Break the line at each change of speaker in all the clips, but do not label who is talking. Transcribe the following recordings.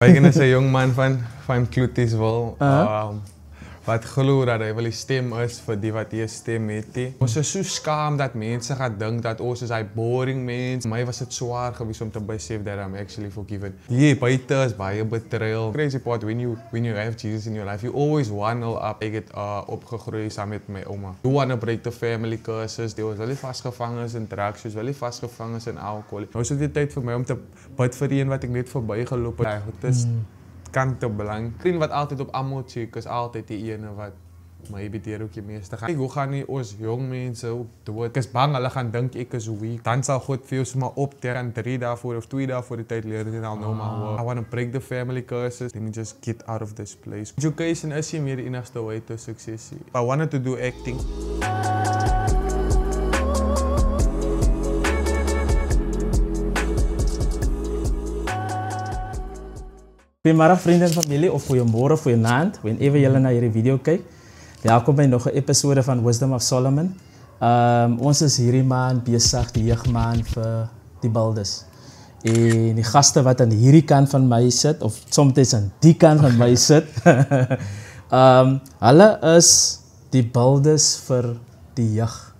Wygen is 'n jong man van Kloetieswil. Wat glo dat hy wel die stem is vir die wat hier stem het. Ons is so skaam dat mense gaan dink dat ons is hy boring mens. My was dit swaar geweest om te besef that I'm actually forgiven. Hier buite is baie betrayal. Crazy part when you have Jesus in your life, you always wandel up. Ek het opgegroei saam met my ouma. You wanna break the family curses. Die was wel vasgevang is in drugs, was wel vasgevang is in alcohol. Nou is dit weer tyd vir my om te bid vir die een wat ek net verbygeloop het. Dit is kante belang. Vriend wat altyd op almal check is altyd die ene wat my beteer ook die meeste gaan. Hoe gaan nie ons jong mense ook dood? Ek is bang hulle gaan dink ek is weak. Dan sal God vir jou sommer opter en 3 dae voor of 2 dae voor die tyd leer dit al nou maar. I want to break the family curses. Let me just get out of this place. Education is nie meer die enigste way to success. I wanted to do acting.
Goeiemôre vriende en familie of goeiemôre, goeienaand, whenever julle na hierdie video kyk. Welkom by nog 'n episode van Wisdom of Solomon. Ons is hierdie maand besig die jeugmaand vir die Builders. En die gaste wat aan hierdie kant van my sit of soms aan die kant van my sit, hulle is die Builders vir die jeug.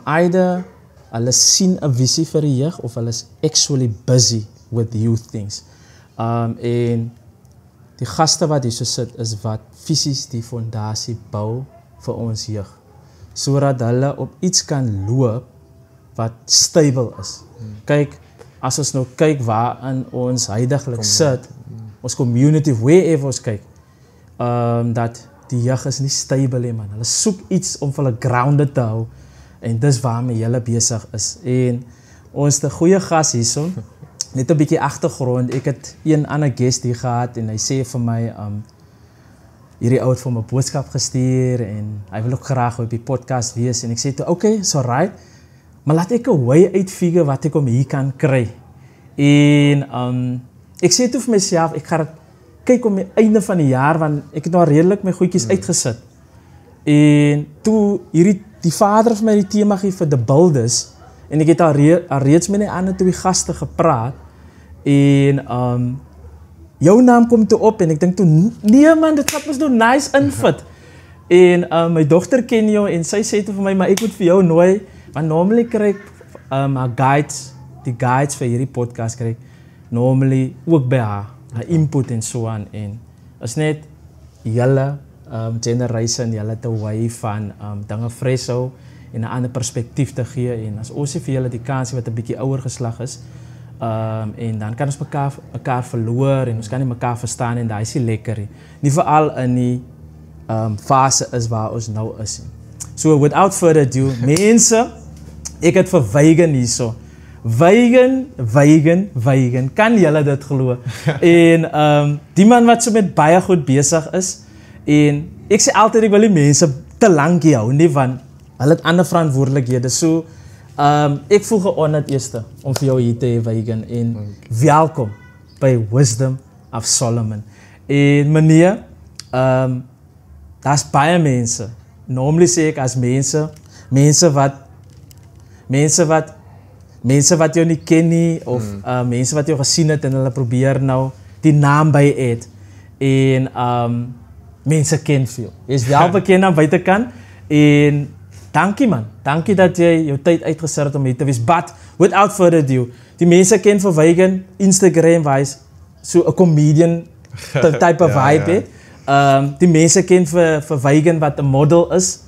Either hulle sien 'n visie vir die jeug of hulle is actually busy with youth things. En die gaste wat hier so sit is wat fisies die fondasie bou vir ons jeug. Sodat hulle op iets kan loop wat stable is. Kyk, as ons nou kyk waarin ons huidiglik sit, ons community, wherever ons kyk, dat die jeug is nie stable nie, man. Hulle soek iets om vir hulle grounded te hou en dis waarmee hulle besig is. En ons het 'n goeie gas hierso. Net 'n bietjie agtergrond. Ek het een ander guest hier gehad en hy sê vir my hierdie ou het vir my 'n boodskap gestuur en hy wil ook graag op die podcast wees en ek sê toe okay, so right. Maar laat ek 'n way uitfigure wat ek om hier kan kry. En ek sê toe vir myself ek gaan kyk om die einde van die jaar want ek het nou redelik my goedjies uitgesit. En toe die vader van my die tema gee vir the Builders en ek het al reeds met die ander twee gaste gepraat en jou naam kom toe op en ek dink toe nee man, dit gaat mos nou nice invit. En my dogter ken jou en sy sê toe vir my, maar ek moet vir jou nooi, want normally kry ek die guides vir hierdie podcast kry ek normally ook by haar input en so aan en is net julle generation, julle te wy van dinge fresh hou en 'n ander perspektief te gee en as ons vir julle die kans wat 'n bietjie ouer geslag is en dan kan ons mekaar verloor en ons kan nie mekaar verstaan en daai is nie lekker nie veral in die fase is waar ons nou is. So without further ado, mense, ek het vir Wygen hierso. Wygen, kan julle dit glo? En die man wat so met baie goed besig is en ek sê altyd ek wil die mense te lank hou nie want hulle het ander verantwoordelikhede. So ek voel gehonored eerste om vir jou hier te hê Wygen en welkom by Wisdom of Solomon. En meneer, daar's baie mense. Normally sê ek as mense wat jou nie ken nie of mense wat jou gesien het en hulle probeer nou die naam by het. En mense ken veel. Jy is wel bekend aan buitekant en dankie man, dankie dat jy jou tyd uitgesit het om hier te wees. But without further ado, die mense ken vir Wygen Instagram wise so 'n comedian type of vibe het. Die mense ken vir Wygen wat 'n model is.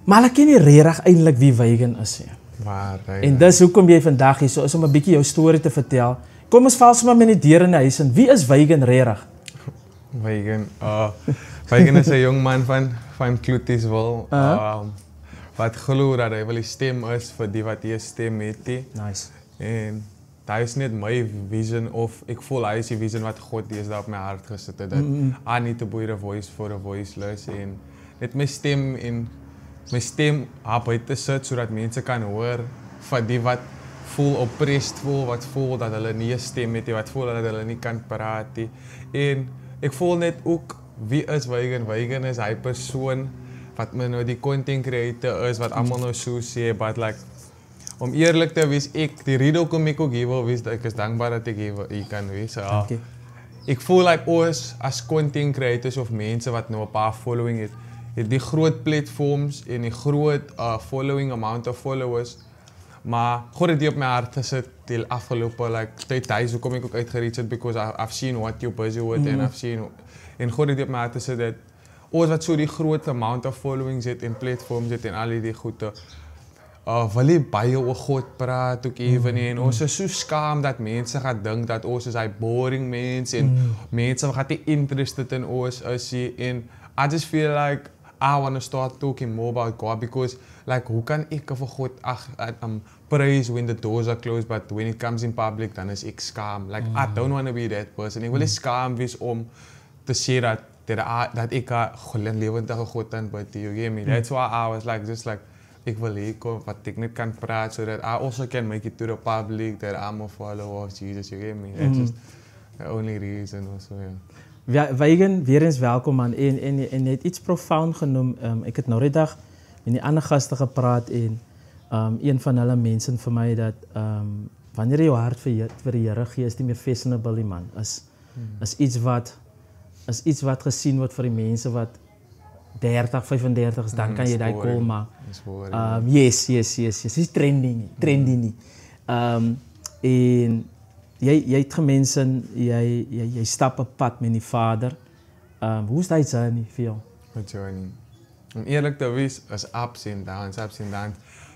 Maar hulle ken nie regtig eintlik wie Wygen is nie. En dis hoekom jy vandag hier so is om 'n bietjie jou storie te vertel. Kom ons val sommer met die deur in die huis en wie is Wygen regtig?
Wygen is 'n jong man van Kloetieswil. Wat glo dat hy wel die stem is vir die wat hier stem het.
Nice.
En dat is net my vision of ek voel hy is die vision wat God deesdae op my hart gesit het. Dat I need to be a voice for the voiceless en net my stem buite sit sodat mense kan hoor vir die wat voel oppressed voel, wat voel dat hulle nie 'n stem het nie, wat voel dat hulle nie kan praat nie. En ek voel net ook wie is Wygen? Wygen is hy persoon wat my nou die content creator is wat almal nou so sê, but like om eerlijk te wees, die rede hoekom ek ook hier wil wees, ek is dankbaar dat ek hier kan wees.
Dankie.
Ek voel like ons as content creators of mense wat nou 'n paar following het die groot platforms en die groot following amount of followers. Maar God het die op my hart gesit die afgelope tyd huis hoekom ek ook uitgereach het because I've seen what you're busy with and I've seen en God het die op my hart gesit dat ons wat so die groot amount of followings het en platforms het en al die goede wil jy baie oor God praat ook even en ons is so skaam dat mense gaan dink dat ons is hy boring mense en mense gaan nie interested in ons is en I just feel like I want to start talking more about God because like hoe kan ek vir God praise when the doors are closed but when it comes in public dan is ek skaam like I don't want to be that person ek wil nie skaam wees om te sê dat ek 'n lewendige God aanbid you get me that's why I was like just like ek wil hier kom wat ek net kan praat so that I also can make it to the public that I'm a follower of Jesus you get me that's just the only reason also yeah.
Weigen, weer eens welkom man. En je hebt iets profound genoemd. Ik heb nou die dag met die andere gasten gepraat en een van hulle mensen voor mij dat wanneer je hart voor de Here gee, is het niet meer fashionable man. Is iets wat gezien wordt voor die mensen wat 30, 35 is, dan kan je dat cool maken. Yes. Het is trendy niet. En jy het gemensen, jy stap 'n pad met die Vader. Hoe is die journey vir jou?
My journey. Om eerlik te wees, is ups and downs.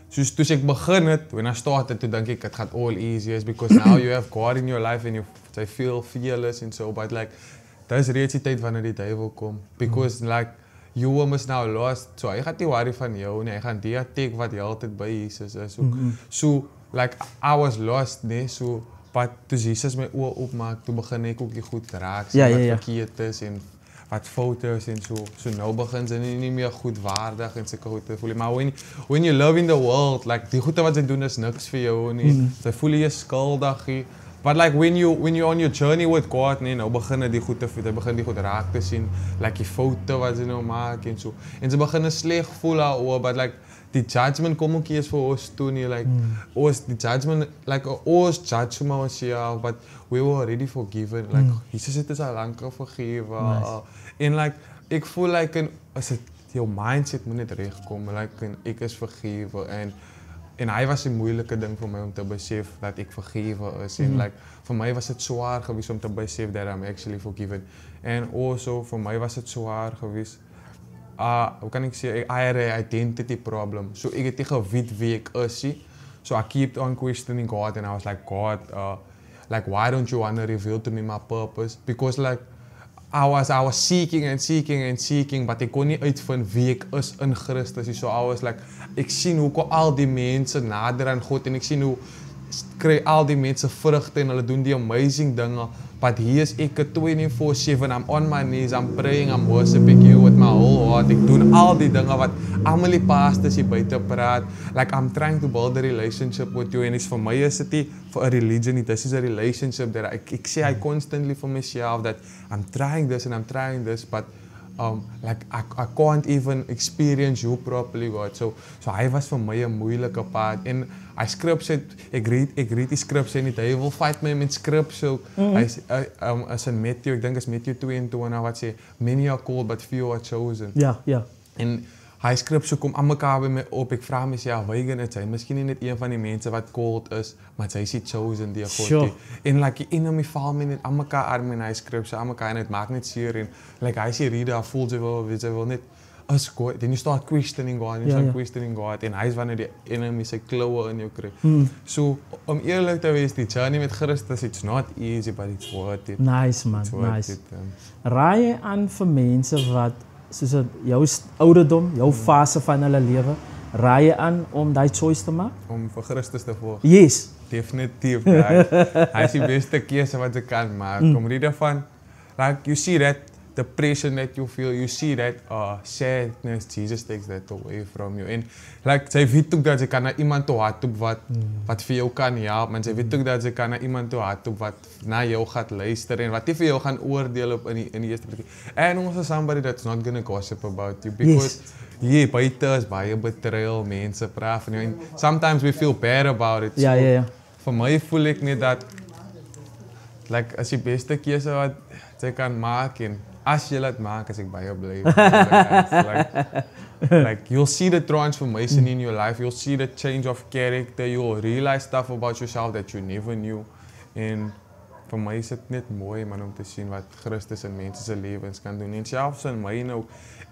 Soos toe ek begin het, when I started, toe dink ek het gaan all easy is because now you have God in your life and you feel fearless and so, but like, dis reeds die tyd wanneer die duiwel kom. Because like, you is now lost, so hy gaan nie worry van jou nie, hy gaan die attack wat jy altyd by Jesus is. So like, I was lost, nee, so, but toe Jesus my oë oopmaak, toe begin ek ook die goed raak, wat verkeerd is en wat foute is en so nou begin sy nie meer goed waardig en sulke goed te voel. Maar when you live in the world, like die goede wat sy doen is niks vir jou nie. Sy voel jy skuldig. But like when you're on your journey with God, nee, nou begin die goed raak te sien, like die foute wat sy nou maak en so. En sy begin sleg voel daaroor, but like die judgment kom ook eers vir ons toe nie, like die judgment, like ons judge maar onsself, but we were already forgiven, like Jesus het ons al lank vergewe, en like ek voel like as dit jou mindset moet net regkom, like ek is vergewe en hy was 'n moeilike ding vir my om te besef dat ek vergewe is en like vir my was dit swaar geweest om te besef that I'm actually forgiven and also vir my was dit swaar geweest hoe kan ek sê, I had an identity problem. So ek het nie geweet wie ek is nie. So I kept on questioning God and I was like, God, like why don't you want to reveal to me my purpose? Because like I was seeking and seeking, but ek kon nie uitvind wie ek is in Christus nie. So I was like, ek sien hoe kom al die mense nader aan God en ek sien hoe kry al die mense vrugte en hulle doen die amazing dinge. But hier is ek 24/7, I'm on my knees, I'm praying, I'm worshiping you with my whole heart. Ek doen al die dinge wat almal die pastors hier buite praat. Like I'm trying to build a relationship with you and it's vir my is dit nie vir 'n religion nie, this is a relationship that ek sê I constantly for myself that I'm trying this and I'm trying this, but like I can't even experience you properly, God. So hy was vir my 'n moeilike pad en hy skrif sê ek read die skrif sê nie hy wil fight my met skrif so hy as in Matthew, ek dink is Matthew 22 wat sê many are called but few are chosen.
Ja.
En hy skrif so kom aan mekaar by my op. Ek vra myself, Weigen is hy miskien nie net een van die mense wat called is, maar hy is chosen deur God.
Sure.
En like die enemy val my net aan mekaar arm en hy skryf so aan mekaar en dit maak net seer en like hy sê reader voel sy wil net as God. Then you start questioning God, questioning God en hy is wanneer die enemy sy kloue in jou kry. So om eerlik te wees, die journey met Christus, it's not easy but it's worth it.
Nice man, nice. Raai jy aan vir mense wat soos jou ouderdom, jou fase van hulle lewe, raai jy aan om daai choice te maak?
Om vir Christus te volg?
Yes.
Definitief. Hy is die beste keuse wat jy kan maak. Kom rede van, like you see that depression that you feel, you see that sadness, Jesus takes that away from you. En like, sy weet ook dat sy kan na iemand toe hardloop wat vir jou kan help, en sy weet ook dat sy kan na iemand toe hardloop wat na jou gaat luister en wat nie vir jou gaan oordeel op in die eerste plek. And also somebody that's not gonna gossip about you, because hier buite is baie betrayal, mense praat van jou, en sometimes we feel bad about it.
Ja, ja, ja.
Vir my voel ek net dat like, as die beste keuse wat sy kan maak, en as jy laat maak, as ek baie bly. Like, you'll see the transformation in your life, you'll see the change of character, you'll realize stuff about yourself that you never knew. En vir my is dit net mooi, man, om te sien wat Christus in mense se lewens kan doen, en selfs in my nou.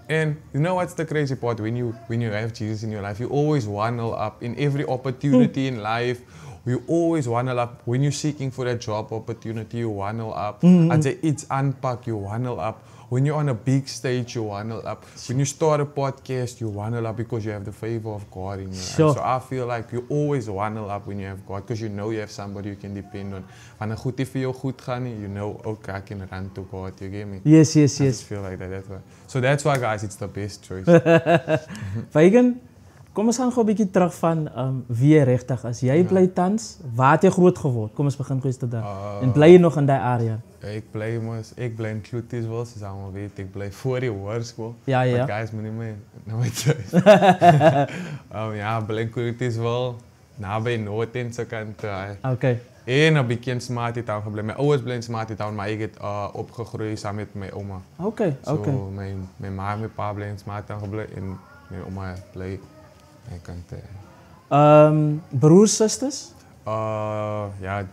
And you know what's the crazy part? When you have Jesus in your life, you always waddle up in every opportunity in life. You always waddle up. When you're seeking for a job opportunity, you waddle up. As it's unpacked, you waddle up. When you're on a big stage, you waddle up. When you start a podcast, you waddle up because you have the favor of God in your life. So I feel like you always waddle up when you have God, because you know you have somebody you can depend on. Wanneer goed nie vir jou goed gaan nie, you know, okay, I can run to God. You get me?
Yes.
I just feel like that. That's why. So that's why, guys, it's the best choice.
Feigen, kom ons gaan gou 'n bietjie terug van wie jy regtig is. Jy bly tans, waar het jy groot geword? Kom ons begin gou daar. En bly jy nog in daai area?
Ek bly in Kloetiswil, soos almal weet. Ek bly voor die hoërskool.
Ja.
But guys, moenie my nou uit. Ja, bly in Kloetiswil, naby Noordend se kant.
Okay.
En 'n bietjie in Smarty Town gebly. My ouers bly in Smarty Town, maar ek het opgegroei saam met my ouma.
Okay.
So my ma en my pa bly in Smarty Town gebly, en my ouma bly my kant.
Broers, susters?
Ja,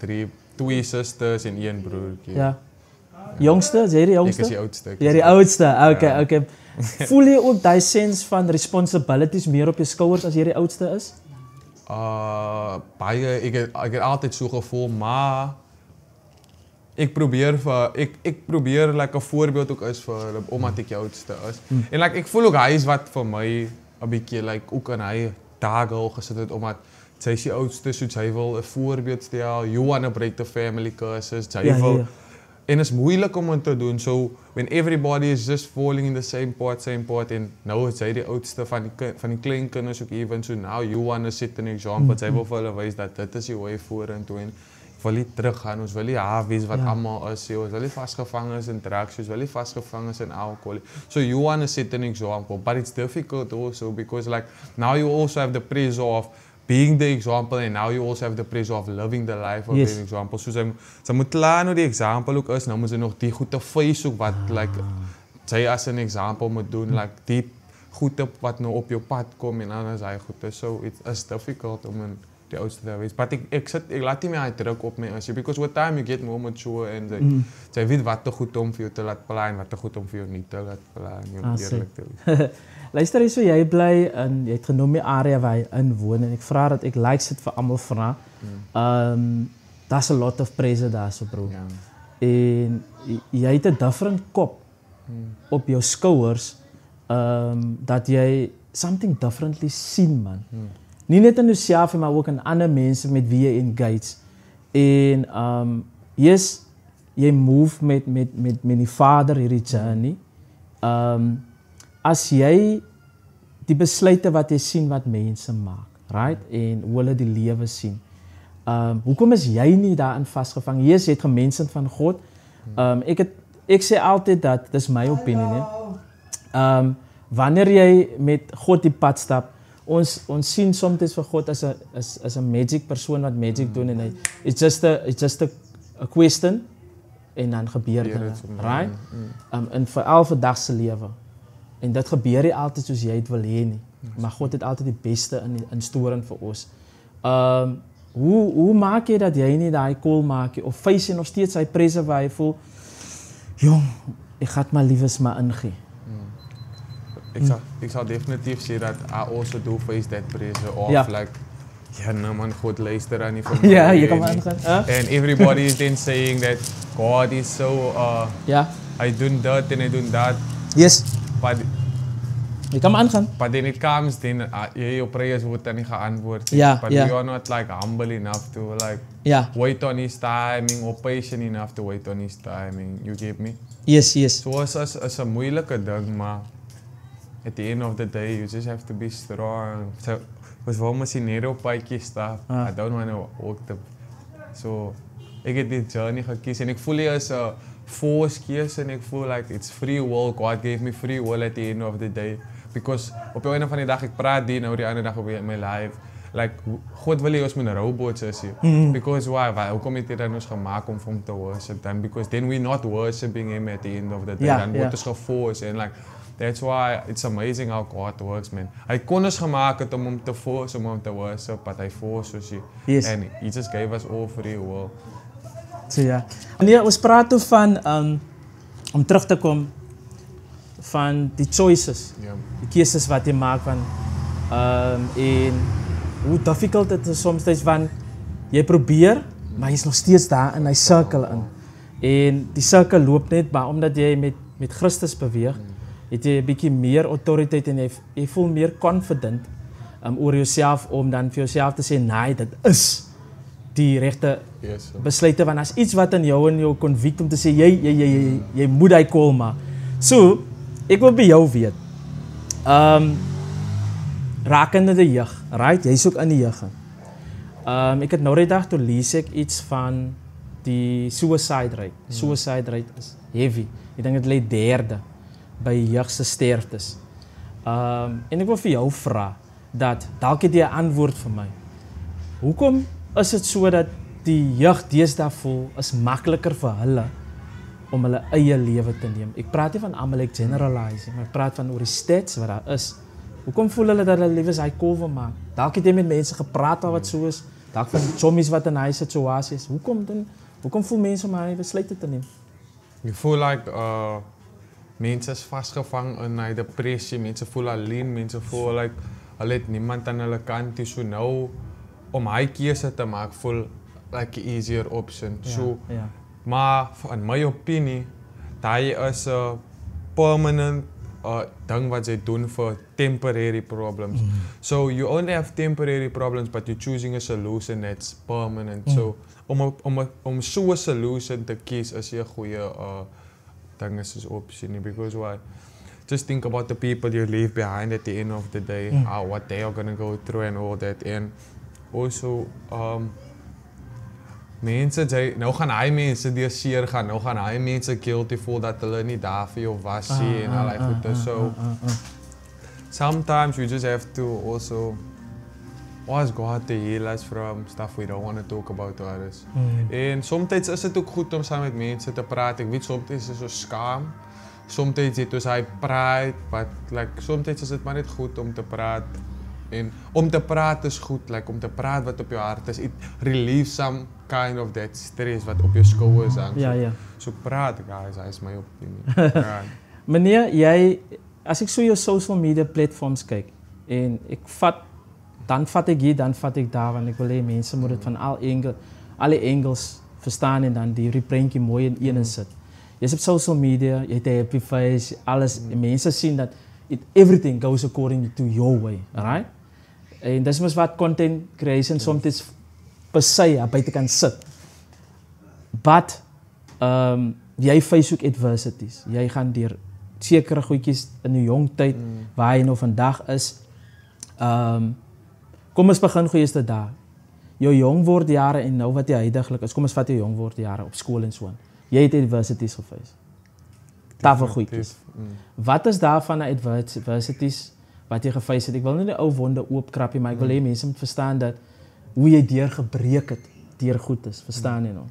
twee susters en een broertjie.
Ja. Jongste? Is jy die jongste?
Ek is die oudste.
Jy is die oudste. Okay. Voel jy ook daai sens van responsibilities meer op jou skouers as jy die oudste is?
Baie, ek het altyd so gevoel, maar ek probeer like 'n voorbeeld ook is vir hulle, omdat ek die oudste is. En like, ek voel ook hy is wat vir my 'n bietjie like ook aan hy dae al gesit het, omdat sy is die oudste, so sy wil 'n voorbeeld stel. You wanna break the family curses. Sy wil. En is moeilik om dit te doen. So when everybody is just falling in the same pot, en nou is hy die oudste van die klein kinders ook even, so now you wanna set an example. Sy wil vir hulle wys dat dit is die way vorentoe, en wil nie teruggaan. Ons wil nie wees wat almal is. Ons wil nie vasgevang is in drugs, ons wil nie vasgevang is in alcohol. So you wanna set an example, but it's difficult also, because like now you also have the pressure of being the example, and now you also have the pressure of living the life of the example. So sy moet klaar nou die example ook is, nou moet sy nog die goede face ook wat like sy as 'n example moet doen, like die goede wat nou op jou pad kom, en dan is hy goed. So it's difficult om in die oudste te wees. But ek laat nie meer hy druk op my as jy, because with time you get more mature, en sy weet wat te goed om vir jou te laat plan, wat te goed om vir jou nie te laat plan, om eerlik te wees.
Luister hier, so jy bly in, jy het genoem die area waar jy in woon, en ek vra dat ek likes dit vir almal vra. Daar's a lot of pressure daar so, bro. En jy het 'n different kop op jou skouers, dat jy something differently sien, man. Nie net in jouself, maar ook in ander mense met wie jy engage. En jy move met die Vader hierdie journey. As jy die besluite wat jy sien wat mense maak, right? En hoe hulle die lewe sien. Hoekom is jy nie daarin vasgevang? Jy het gemensend van God. Ek sê altyd dat, dis my opinie, nee. Wanneer jy met God die pad stap, ons sien soms vir God as 'n magic persoon wat magic doen, en it's just a question, en dan gebeur dit, right? En veral vir dag se lewe. En dit gebeur nie altyd soos jy dit wil hê nie. Maar God het altyd die beste in storing vir ons. Hoe maak jy dat jy nie daai call maak nie, of face jy nog steeds hy presse waar jy voel, jong, ek gaan maar liewes maar ingee.
Ik zou definitief sê dat I also do face that pressure of like, ja nou man, God luister aan nie van my.
Ja, jy kan maar ingaan.
And everybody is then saying that God is so, hy doen dit en hy doen dat.
Yes.
But
Je kan maar aangaan.
But then it comes, then your prayers wordt dan niet geantwoord.
Ja,
But
ja.
we are not like humble enough to like
Ja,
wait on his timing or patient enough to wait on his timing. You get me?
yes, yes.
So is een moeilijke ding, maar at the end of the day, you just have to be strong. So, was wel misschien niet op paadje stap. I don't want to walk the... So, ik heb die journey gekozen en ik voel het als een forced keuze en ik voel like it's free will. God gave me free will at the end of the day. Because op een van die dag, ik praat die nou die andere dag op mijn live. Like, God wil je ons met een robot zien. Because why? Hoe kom je dit dan ons gemaakt om hem te worship? Dan because then we're not worshiping him at the end of the day. Dan wordt ons geforced en like, that's why it's amazing how God works, man. Hij kon ons gemaakt om hem te force, om hem te worship, but hij forced ons.
Yes.
And he just gave us all free will.
So ja. Wanneer ons praat van om terug te komen van die choices,
Yeah.
die keuzes wat je maakt van en hoe difficult het is soms is van jy probeer, maar jy is nog steeds daar in hy cirkel in. En die cirkel loop net maar omdat jy met Christus beweeg, het jy 'n bietjie meer autoriteit en jy voel meer confident oor jouself om dan vir jouself te sê nee, dit is die regte
Yes, sir.
besluite want as iets wat in jou convict om te sê jy moet hy call maar. So, ek wil by jou weet. Rakende die jeug, right? Jy's ook in die jeug. Ek het nou die dag toe lees ek iets van die suicide rate. Suicide rate is heavy. Ek dink dit lê derde by jeugse sterftes. En ek wil vir jou vra dat dalk het jy 'n antwoord vir my. Hoekom is dit so dat die jeug deesdae voel is makliker vir hulle om hulle eie lewe te neem? Ek praat nie van almal ek generalize, maar ek praat van oor die stats wat daar is. Hoekom voel hulle dat hulle liewe hy call wil maak? Dalk het jy met mense gepraat wat so is, dalk van chommies wat in hy situasie is. Hoekom voel mense om hy besluite te neem?
You feel like mense is vasgevang in hy depressie, mense voel alleen, mense voel like hulle het niemand aan hulle kant nie, so nou om hy keuse te maak voel like 'n easier option.
Ja,
So,
ja.
maar in my opinie, daai is 'n permanent ding wat jy doen for temporary problems. So you only have temporary problems, but you're choosing a solution that's permanent. So om so 'n solution te kies is 'n goeie ding is 'n opsie nie, because why? Just think about the people you leave behind at the end of the day, what they are gonna go through and all that. And also mense nou gaan hy mense deur seer gaan, nou gaan hy mense guilty voel dat hulle nie daar vir jou was nie en al die goede. So sometimes we just have to also ask God to heal us from stuff we don't want to talk about to others. En soms is dit ook goed om saam met mense te praat. Ek weet soms is dit so skaam. Soms het ons hy pride, but like soms is dit maar net goed om te praat. En om te praat is goed, like om te praat wat op jou hart is. It relieves some kind of that stress wat op jou skouers hang.
Ja, ja.
So praat, guys, hy is my opinie. Praat.
Meneer, as ek so jou social media platforms kyk en dan vat ek hier, dan vat ek daar, want ek wil hê mense moet dit van alle angles verstaan en dan die prentjie mooi in een sit. Jy's op social media, jy het 'n happy face, alles, en mense sien dat everything goes according to your way, right? En dis mos wat content creation soms per se buitekant sit. But jy face ook adversities. Jy gaan deur sekere goedjies in 'n jong tyd waar jy nou vandag is. Kom ons begin goeieste dae. Jou jong word jare en nou wat jy huidiglik is. Kom ons vat jou jong word jare op skool en so aan. Jy het adversities geface. Tafel goedjies. Wat is daarvan 'n adversities wat jy geface het? Ek wil nie die ou wonde oopkrap nie, maar ek wil hê mense moet verstaan dat hoe jy deurgebreek het, deur goed is. Verstaan jy nou?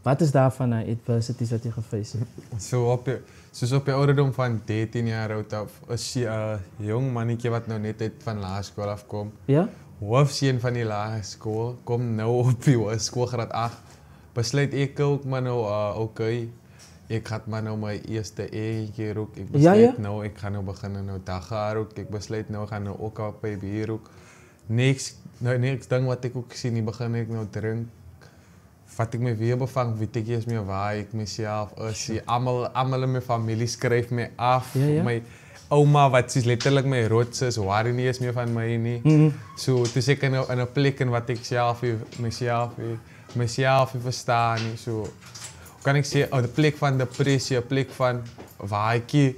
Wat is daarvan 'n adversities wat jy geface het?
Soos op die ouderdom van 13 jaar oud af, is jy 'n jong mannetjie wat nou net uit van laerskool afkom.
Ja?
Hoofseun van die laerskool, kom nou op die hoërskool graad 8. Besluit ek ook maar nou, okay, ek gaan maar nou my eerste eentjie rook. Ek besluit nou, ek gaan nou begin nou dagga rook. Ek besluit nou, gaan nou ook op by bier rook. Niks ding wat ek ook sien, nie begin ek nou drink. Vat ek my weer bevang, weet ek eers meer waar ek myself is. Almal in my familie skryf my af. ouma wat soos letterlik my rots is, worry nie eens meer van my nie. So toe ek in 'n plek in wat ek myself verstaan nie. So kan ek sê 'n plek van depressie, 'n plek van waar ek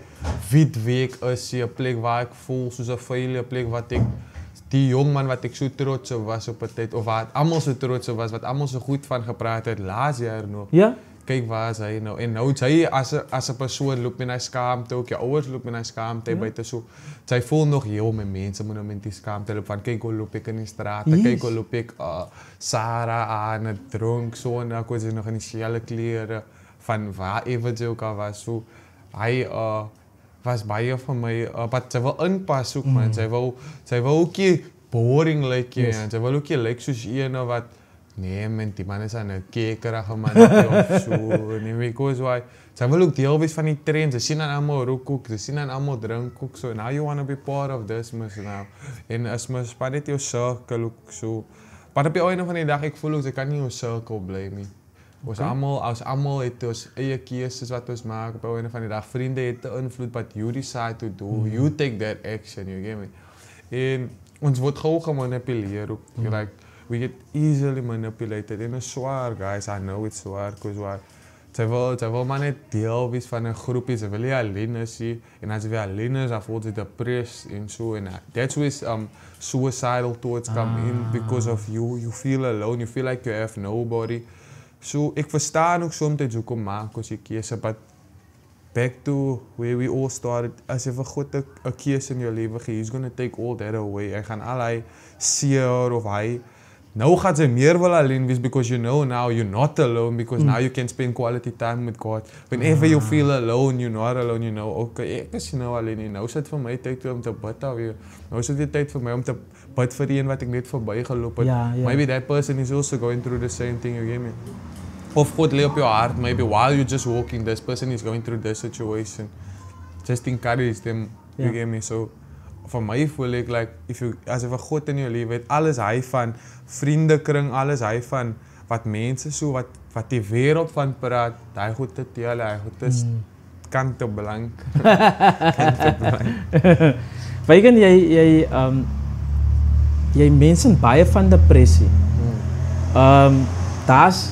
wit week is, 'n plek waar ek voel soos 'n failure, 'n plek wat ek die jong man wat ek so trots op was op 'n tyd of wat almal so trots op was, wat almal so goed van gepraat het laas jaar nog.
Ja.
Kyk waar is hy nou. En nou is hy as 'n persoon loop met hy skaamte ook. Jou ouers loop met hy skaamte buite so. Sy voel nog heel my mense moet nou met die skaamte loop van kyk hoe loop ek in die straat, kyk hoe loop ek Sarah aan 'n dronk so en ek was nog in die selle klere van waar ever ook al was so. Hy was baie van my wat sy wil inpas ook man. Sy wil ook nie boring lyk en sy wil ook nie lyk soos een wat nee, man, die man is aan 'n kekerige man of so. Nee, because why? Sy wil ook deel wees van die trends. Sy sien aan almal rook ook, sy sien aan almal drink ook so. Now you want to be part of this mos now. En as mos span dit jou circle ook so. Maar op die einde van die dag ek voel ook sy kan nie jou circle bly nie. Ons almal het ons eie keuses wat ons maak op die einde van die dag. Vriende het 'n invloed wat you decide to do. You take that action, you get me? En ons word gou gemanipuleer ook. Like we get easily manipulated. En it's swaar, guys. I know it's swaar, because why? Sy wil maar net deel wees van 'n groepie. Sy wil nie alleen is nie. En as jy alleen is, dan voel jy depressed en so. En that's where suicidal thoughts come in because of you feel alone. You feel like you have nobody. So ek verstaan ook soms hoekom maak ons die keuse, but back to where we all started. As jy vir God 'n keuse in jou lewe gee, he's gonna take all that away. Hy gaan al hy seer of hy nou gaan sy meer wil alleen wees because you know now you're not alone because now you can spend quality time with God. Whenever you feel alone, you're not alone, you know, okay, ek is nou alleen nie. Nou sit vir my tyd om te bid alweer. Nou is dit tyd vir my om te bid vir die een wat ek net verby geloop het. Maybe that person is also going through the same thing, you get me? Of God lay op jou hart, maybe while you're just walking, this person is going through this situation. Just encourage them, you get me? So vir my voel ek like as jy vir God in jou lewe het, alles hy van vriendekring, alles hy van wat mense so wat die wêreld van praat, hy goed te tel, hy goed is kante blank. Kante blank.
Weet jy mense baie van depressie. Daar's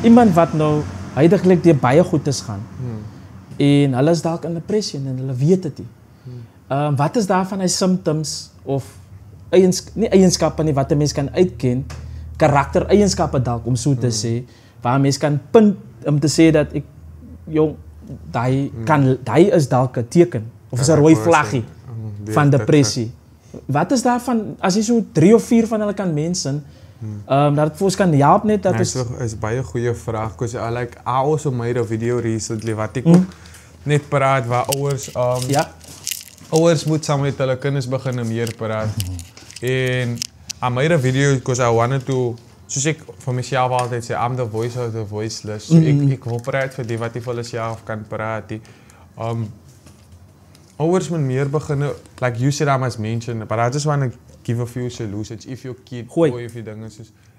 iemand wat nou heidaglik deur baie goedes gaan. En hulle is dalk in depressie en hulle weet dit nie. Wat is daarvan hy symptoms of nie eienskappe nie wat 'n mens kan uitken, karaktereienskappe dalk om so te sê, waar mens kan punt om te sê dat ek jong daai is dalk 'n teken of is 'n rooi vlaggie van depressie. Wat is daarvan as jy so 3 of 4 van hulle kan mense dat dit vir ons kan help net dat
is baie goeie vraag, because I also made a video recently wat ek ook net praat waar ouers moet saam met hulle kinders begin meer praat. En I made a video because I wanted to, soos ek vir myself altyd sê, I'm the voice of the voiceless. So ek wil praat vir die wat nie vir hulle self kan praat nie. Ouers moet meer begin, like you said I must mention, but I just want to give a few solutions. If your kid or if your ding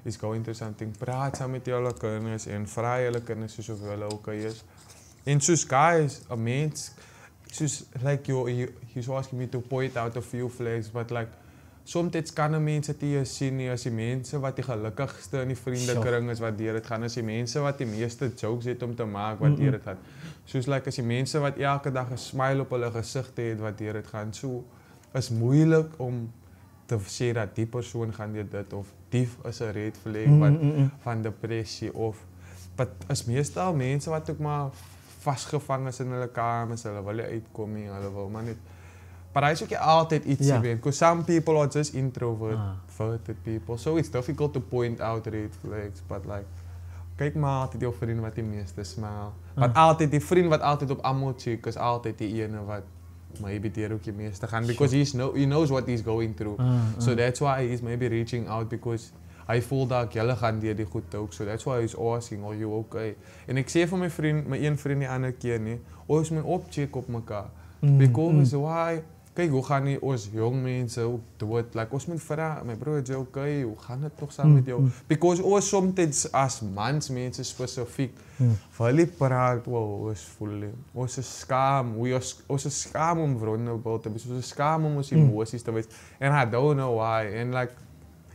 is going through something, praat saam met julle kinders en vra julle kinders soos of hulle okay is. En soos guys, a mens, soos like he's asking me to point out a few flags, but like soms kan mense dit jy sien nie, as die mense wat die gelukkigste in die vriendekring is wat deur dit gaan, as die mense wat die meeste jokes het om te maak wat deur dit gaan. Soos like as die mense wat elke dag 'n smile op hulle gesigte het wat deur dit gaan. So is moeilik om te sê dat die persoon gaan dit of dief is 'n red flag wat van depressie of wat is meestal mense wat ook maar vasgevang is in hulle kamers, hulle wil nie uitkom nie, hulle wil maar net. But I ook altyd iets weet, because some people are just introverted people, so it's difficult to point out red flags, but like, kyk maar altyd jou vriend wat die meeste smile, but altyd die vriend wat altyd op almal check, is altyd die ene wat maybe deur ook die meeste gaan, because he knows what he's going through, so that's why he's maybe reaching out, because hy voel dat julle gaan deur die goed ook, so that's why he's asking, are you okay? En ek sê vir my vriend, my een vriend die ander keer nie, ons moet opcheck op mekaar, because why? kijk, hoe gaan die ons jong mensen ook dood? Like, ons moet vragen, mijn broer, is oké? Hoe gaat het nog samen met jou? Because ons soms als mans mensen specifiek, wil je praten, wow, ons voelen. Ons is schaam, ons is schaam om vulnerable te zijn, ons is schaam om onze emoties te weten. En I don't know why. En like,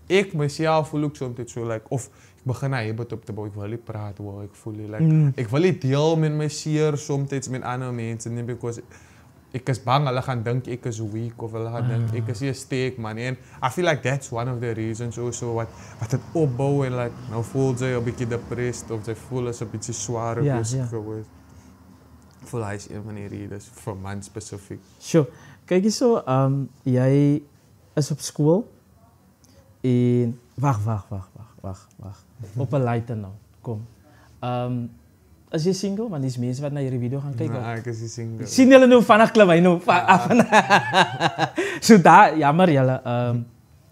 ik mezelf voel ook soms zo, like, of ik begin naar hebben op te bouwen, ik wil niet praten, wow, ik voel je, like, ik wil niet deel met mijn zeer soms met andere mensen, niet because ik is bang, hulle gaan denken ik is weak, of hulle gaan denken ik is hier steek, man. En I feel like that's one of the reasons also, wat het opbouwen, en like, nou voelt ze een beetje depressed, of ze voelen ze een beetje zwaar bezig geweest. Ik voel hij is een van die redenen, voor man specifiek.
Sure. Kijk eens zo, jij is op school en wacht. Op een lighter nou, kom. Is je single? Want die mensen wat naar jullie video gaan kijken.
Nee, ik is niet single.
Zien jullie nu vanaf klem, nou? Zo daar, jammer jullie.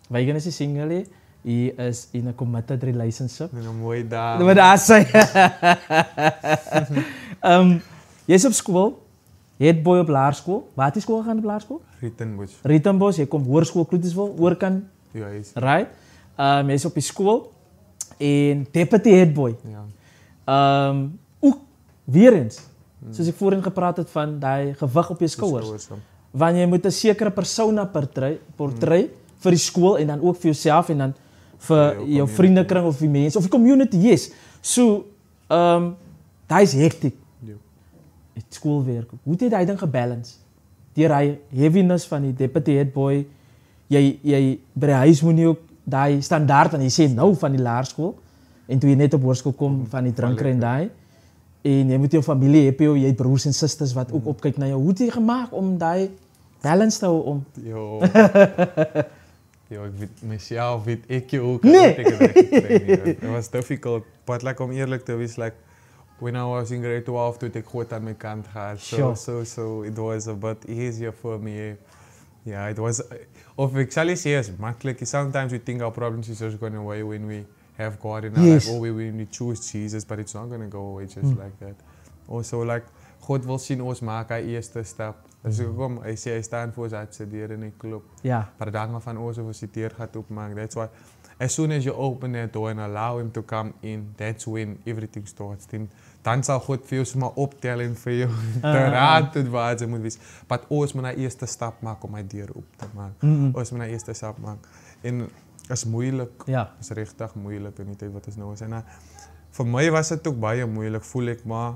Wij gaan is single, hij is in een committed relationship.
Een mooie dag.
Dat daar zijn. Je is op school, je hebt boy op laarschool. Waar is school gaan op laarschool?
Rietenbusch.
Rietenbusch, je komt hoerschool, Kloetisvol, hoerkan.
Ja, is.
Right? Je is op je school en deputy head boy.
Ja.
Ook weer eens, zoals ik voorhin gepraat heb van die gewig op je schouders. Want je moet een zekere persona portray voor je school en dan ook voor jezelf en dan voor je vriendenkring of je mensen of je community is. So, dat is hectic. Het schoolwerk. Hoe heb je dan gebalance? Die heaviness van die deputy head boy. Jy by die huis moet jy ook die standaard en jy sê nou van die laarschool. En toe jy net op hoërskool kom van die drinker en daai. En jy moet jou familie hê, jy het broers en susters wat ook opkyk na jou. Hoe het jy gemaak om daai balance te hou om?
Yo, ik weet mezelf, weet ik je ook.
Nee.
It was difficult, but like om eerlijk te wees, like when I was in grade 12, toen ik goed aan mijn kant gehad. So it was a bit easier for me. Yeah, it was, of ik zal je zeggen, makkelijk. Sometimes we think our problems is just going away when we have God in our life, or when we choose Jesus, but it's not going to go away just like that. Also, like, God wil zien ons maken die eerste stap. Dus kom, hij zei, hij staat voor zijn studeren in de club.
Ja.
Maar dan van ons of hij deur gaat opmaken. That's why, as soon as you open that door and allow him to come in, that's when everything starts. Dan zal God veel maar optellen voor jou. De raad tot waar ze moet wezen. Maar ons moet een eerste stap maken om die deur op te maken. Ons moet een eerste stap maken. En dat is moeilijk.
Ja.
Dat is richtig moeilijk. En niet wat is nou is. En voor mij was het ook bijna moeilijk, voel ik. Maar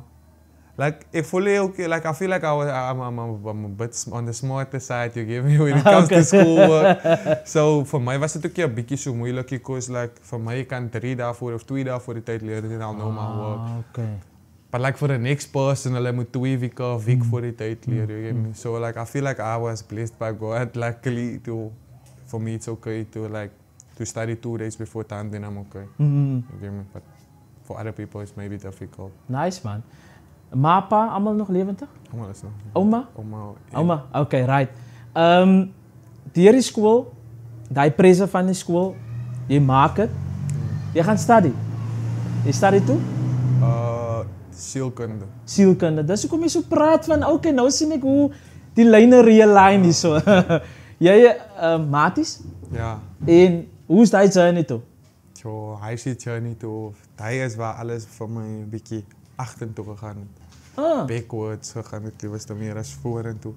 like, ik voel ook, like, I feel like I'm a bit on the smarter side, you give me, when it comes to schoolwork. So, voor mij was het ook een beetje zo moeilijk, because like, voor mij kan 3 dagen voor of 2 dagen voor de tijd leren en I'll know my work.
Okay.
But like for the next person, I moet 2 weken of week voor de tijd leren, you get me? So like, I feel like I was blessed by God, luckily, for me it's okay to study 2 days before time, then I'm okay. You get me? But for other people it's maybe difficult.
Nice man. Ma, pa, allemaal nog levendig?
Oma is nog.
Oma?
Ja.
Oma, oké, right. Die school, die prijzen van die school, je maakt het. Je gaat study. Je study toe?
Zielkunde.
Zielkunde. Dus ik kom je zo praat van, oké, nou zie ik hoe die lijnen realign is zo. Jij maties?
Ja.
En hoe is die journey toe?
Zo, hij zit journey toe. Hij is waar alles voor mij een beetje achter toe gegaan. Backwards gegaan, het was er meer als voor en toe.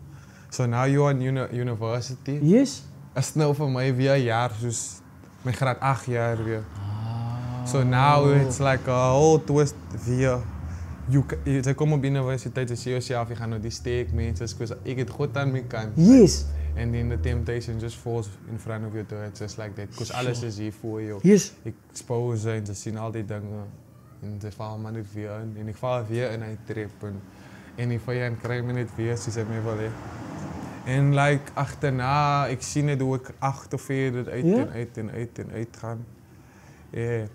So now you're in university.
Yes.
Het is nou voor mij weer een jaar, dus mijn graad 8 jaar weer. So now it's like a whole twist weer. Je komt op universiteit, je ziet jezelf, je gaat naar die steek mensen, dus ik het goed aan mijn kant.
Yes.
And then the temptation just falls in front of you to it, just like that. Because alles is hier voor je.
Yes.
Expose en ze zien al die dingen. En ze vallen maar niet weer in. En ik val weer in een trip. En ik van je krijg me niet weer, ze zeggen me wel. En like, achterna, ik zie net hoe ik 8 of 4 uit gaan. Yeah.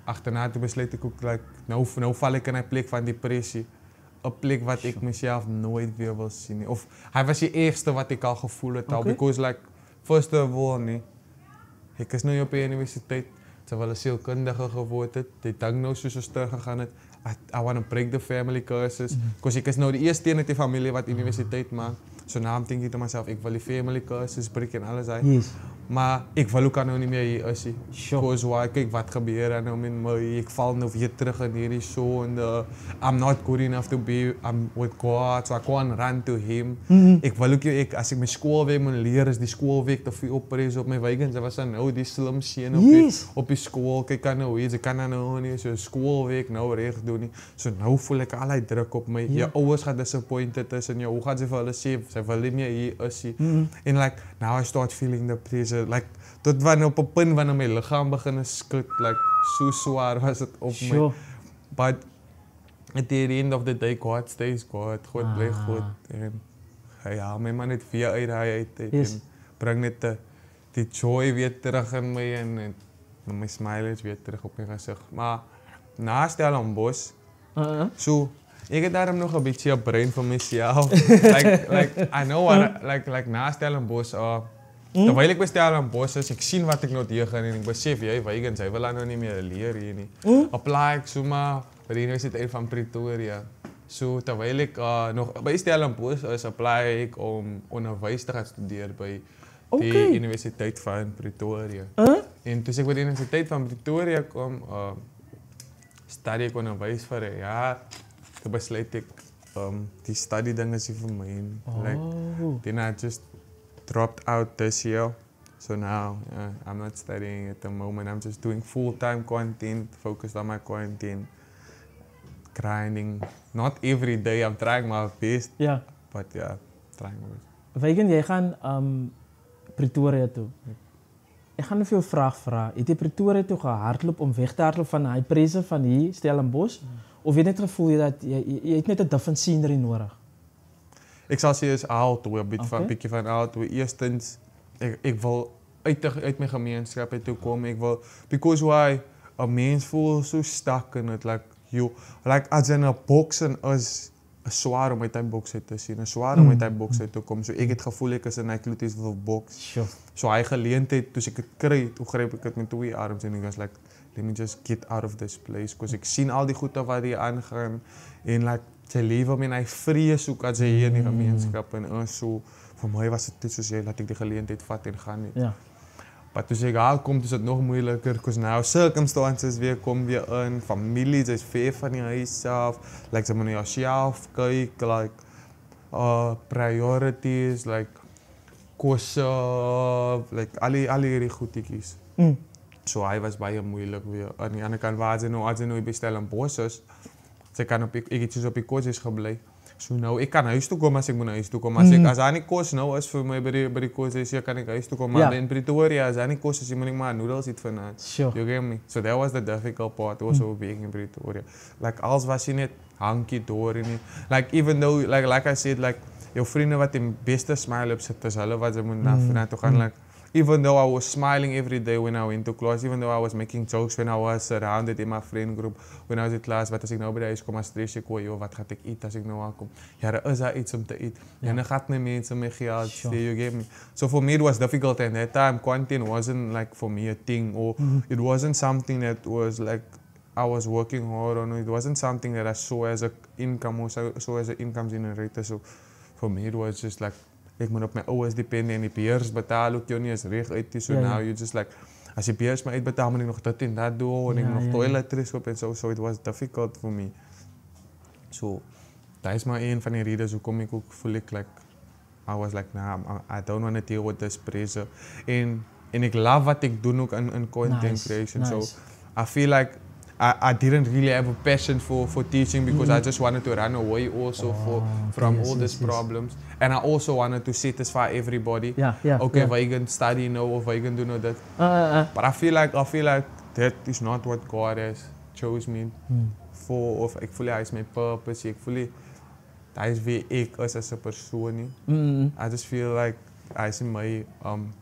Achterna toen besluit ik ook, like, nou val ik in een plek van depressie. Een plek wat ik mezelf nooit weer wil zien. Of hij was de eerste wat ik al gevoeld had. Okay. Because like, first of all, nee. Ik is nu op de universiteit. Terwijl een zielkundige geworden. Die denk nou zo teruggegaan. I want to break the family curses. Because ik is nou de eerste in de familie wat universiteit maakt. So now I'm thinking to myself, ek wil die family curses breek en alles uit.
Yes.
Maar ek wil ook nou nie meer hier is nie.
Sure.
Because why, kyk wat gebeur nou met my, ek val nou weer terug in hierdie sonde. I'm not good enough to be with God, so I can't run to him. Ek wil ook, as ek my skoolwerk moet leer, is die skoolwerk te veel opres op my weekends. Ek was dan nou die slim seun op die skool, kyk kan nou iets, ek kan nou nie so skoolwerk nou reg doen nie. So nou voel ek al die druk op my. Jou ouers gaan disappointed is in jou. Hoe gaan sy vir hulle sê, sy wil nie meer hier is nie. And like, now I start feeling the pressure. Like, tot wanneer op 'n punt wanneer my liggaam begin skud, like, so swaar was dit op my. But at the end of the day, God stays God. God bly God. En hy haal my man net weer uit en bring net die joy weer terug in my en my smile is weer terug op my gesig. Maar na Stellenbosch, so ek het daarom nog 'n bietjie 'n brein vir myself. like I know what like na Stellenbosch terwyl ek by Stellenbosch is, ek sien wat ek nou teëgaan en ek besef jy Weigans, hy wil nou nie meer leer hier nie. Apply ek sommer by die Universiteit van Pretoria. So terwyl ek nog by Stellenbosch is, apply ek om onderwys te gaan studeer by die Universiteit van Pretoria. En toe ek by die Universiteit van Pretoria kom, studeer ek onderwys vir 'n jaar. Toe besluit ek die study ding is nie vir my nie. Like, then I just dropped out this year. So now I'm not studying at the moment. I'm just doing full-time content, focused on my content, grinding. Not every day, I'm trying my best.
Yeah.
But yeah, trying my best.
Weigen, jy gaan Pretoria toe. Ek gaan vir jou 'n vraag vra. Het jy Pretoria toe gehardloop om weg te hardloop van hy presse van hier Stellenbosch? Of jy net gevoel dat jy het net 'n different scenery nodig?
Ek sal sê is altoe 'n bietjie van altoe. Eerstens ek wil uit my gemeenskap uit toe kom. Ek wil because why a mens voel so stuck in it like as in 'n box en is 'n swaar om uit die box uit te sien, 'n swaar om uit die box uit te kom. So ek het gevoel ek is in 'n inclusive box.
Sure.
So hy geleentheid toe ek dit kry, toe gryp ek dit met twee arms en ek was like, let me just get out of this place because ek sien al die goede wat hier aangaan en like sy lewe met hy vrees ook as hy hier in die gemeenskap en so vir my was dit net soos jy laat ek die geleentheid vat en gaan net.
Ja.
Maar toe ek al kom, is dit nog moeiliker because now circumstances weer kom weer in, families is ver van die huis af, like sy moet na jouself kyk, like priorities, like kosse, like al hierdie goedetjies. So hy was baie moeilik weer. Aan die ander kant waar as hy nou by Stellenbosch is, sy kan ek het soos op die kos gebly. So nou ek kan huis toe kom as ek moet huis toe kom. As hy nie kos nou is vir my by die kos is, kan ek huis toe kom. Maar in Pretoria as hy nie kos is, moet ek maar noodles eet vanaand.
Sure.
You get me? So that was the difficult part also being in Pretoria. Like als was jy net hankie door nie. Like even though like I said like jou vriende wat die beste smile op sit is hulle wat jy moet na toe gaan like even though I was smiling every day when I went to class, even though I was making jokes when I was surrounded in my friend group, when I was in class, wat as ek nou by die huis kom, as stress ek joh, wat gaan ek eet as ek nou aankom? Ja, daar is daar iets om te eet. En dan gaan nie mense my geld stee, you get me? So for me it was difficult and that time content wasn't like for me a thing or it wasn't something that was like I was working hard on. It wasn't something that I saw as a income or saw as an income generator. So for me it was just like ek moet op my ouers depend en die beheers betaal ook jou nie is reg uit nie. So now you just like as die beheers my uitbetaal moet ek nog dit en dat doen en ek nog toiletries op en so it was difficult for me. So dat is maar een van die redes hoekom ek ook voel ek like I was like I don't want to deal with this pressure en ek love wat ek doen ook in content creation. So I feel like I didn't really have a passion for teaching because I just wanted to run away also from all these problems. And I also wanted to satisfy everybody. Okay, if I can study now or if I can do no that. But I feel like that is not what God has chose me for. Of ek voel hy is my purpose. Ek voel hy is wie ek is as 'n persoon nie. I just feel like hy is my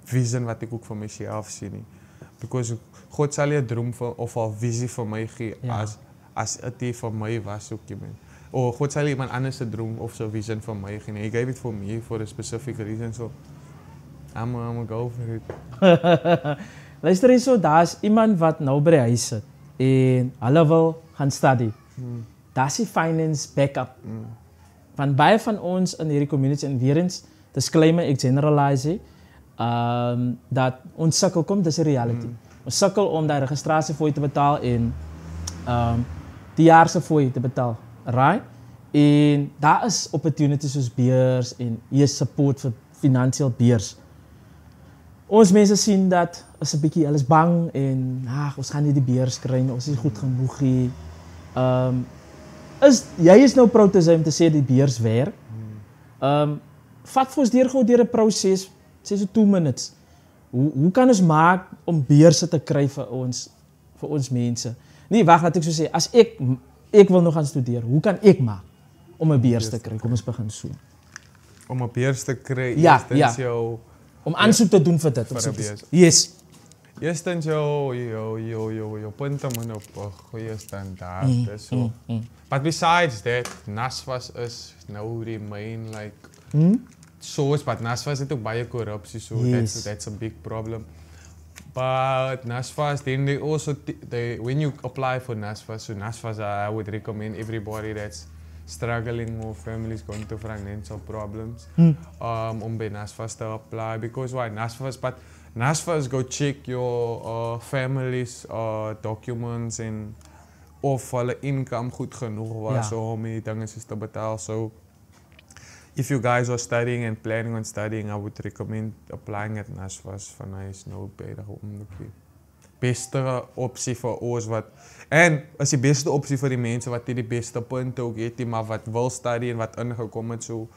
vision wat ek ook vir myself sien nie. Because God sal 'n droom of 'n visie vir my gee as dit vir my was ook man. Or God sal iemand anders se droom of so vision vir my gee. He gave it for me for a specific reason. So I'm gonna go for it.
Luister eens so, daar's iemand wat nou by die huis sit en hulle wil gaan study. Daar's die finance backup. van baie van ons in hierdie community en weer eens, disclaimer, ek generalise, dat ons sukkel kom, dis 'n reality. Ons sukkel om die registrasiefooi te betaal en die jaarse fooi te betaal, right? En daar is opportunities soos beurs en hier is support vir finansiële beurs. Ons mense sien dat is 'n bietjie, hulle is bang en ons gaan nie die beurs kry nie, ons is goed genoeg nie. Jy is nou proud te sê om te sê die beurs werk. Vat vir ons deur 'n proses, sê so 2 minutes. Hoe kan ons maak om beurse te kry vir ons mense? Nee, wag, laat ek so sê, as ek wil nog gaan studeer, hoe kan ek maak om 'n beurs te kry? Kom ons begin so.
Om 'n beurs te kry,
Ja.
jou
Om aansoek te doen vir dit.
vir 'n beurs.
Yes.
Eerstens jou punte moet op 'n goeie standaard is. So. But besides that, NSFAS is nou die main source, but NSFAS het ook baie korrupsie, so
Yes.
that's a big problem. But NSFAS, then they also, when you apply for NSFAS, so NSFAS, I would recommend everybody that's struggling or families going through financial problems, by NSFAS to apply. Because why? NSFAS go check your family's documents and of hulle income goed genoeg was om die dinge te betaal. So if you guys are studying and planning on studying, I would recommend applying at NSFAS. Van hy is nou beter om die beste opsie vir ons en is die beste opsie vir die mense wat nie die beste punte ook het nie, maar wat wil study en wat ingekom het, so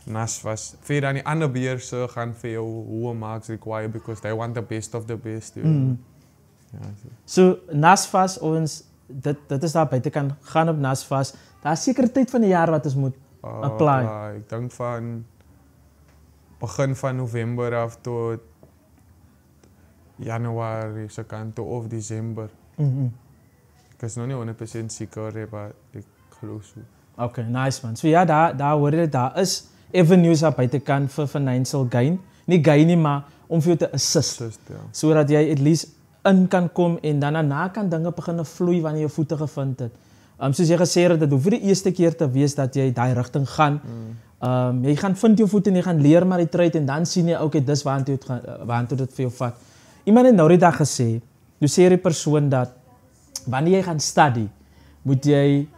NSFAS. Vir dan die ander beurse gaan vir jou hoë marks require because they want the best of the best.
So NSFAS, dit is daar buitekant, gaan op NSFAS. Daar is seker tyd van die jaar wat ons moet apply.
Ek dink van begin van November af tot Januarie se kant toe of Desember. Ek is nog nie 100% seker, maar ek glo so.
Okay, nice man. So ja, daar hoor jy, daar is avenues daar buitekant vir financial gain. Nie gain nie, maar om vir jou te assist. Sodat jy at least in kan kom en dan daarna kan dinge begin vloei wanneer jy voete gevind het. Soos jy gesê het, dit hoef nie die eerste keer te wees dat jy daai rigting gaan. Jy gaan vind jou voete en jy gaan leer maar die trade en dan sien jy, okay, dis waantoe dit vir jou vat. Iemand het nou die dag gesê, jy sê die persoon dat wanneer jy gaan study, moet jy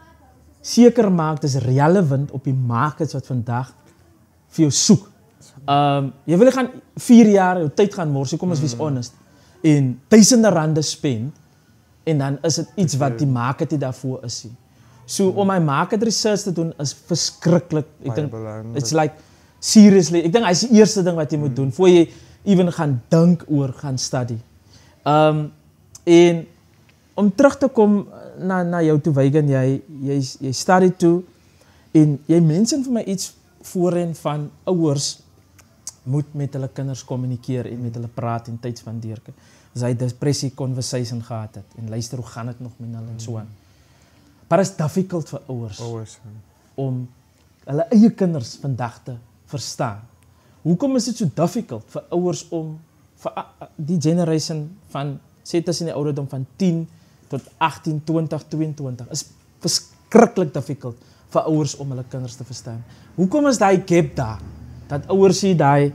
seker maak dis relevant op die markets wat vandag vir jou soek. Jy wil gaan 4 jaar jou tyd gaan mors, kom ons wees honest, en duisende rande spend, en dan is dit iets wat die market daarvoor is. So om my market research te doen is verskriklik. Ek dink it's like seriously, ek dink hy is die eerste ding wat jy moet doen voor jy even gaan dink oor gaan study. En om terug te kom na jou toe, Wygen, jy study toe en jy mention vir my iets voorheen van ouers moet met hulle kinders kommunikeer en met hulle praat en tyd spandeer. As hy depressie conversation gehad het en luister hoe gaan dit nog met hulle en so aan. Maar is difficult vir ouers om hulle eie kinders vandag te verstaan. Hoekom is dit so difficult vir ouers om vir die generation van sê tussen die ouderdom van 10 tot 18, 20, 22 is verskriklik difficult vir ouers om hulle kinders te verstaan. Hoekom is daai gap daar? Dat ouers hier daai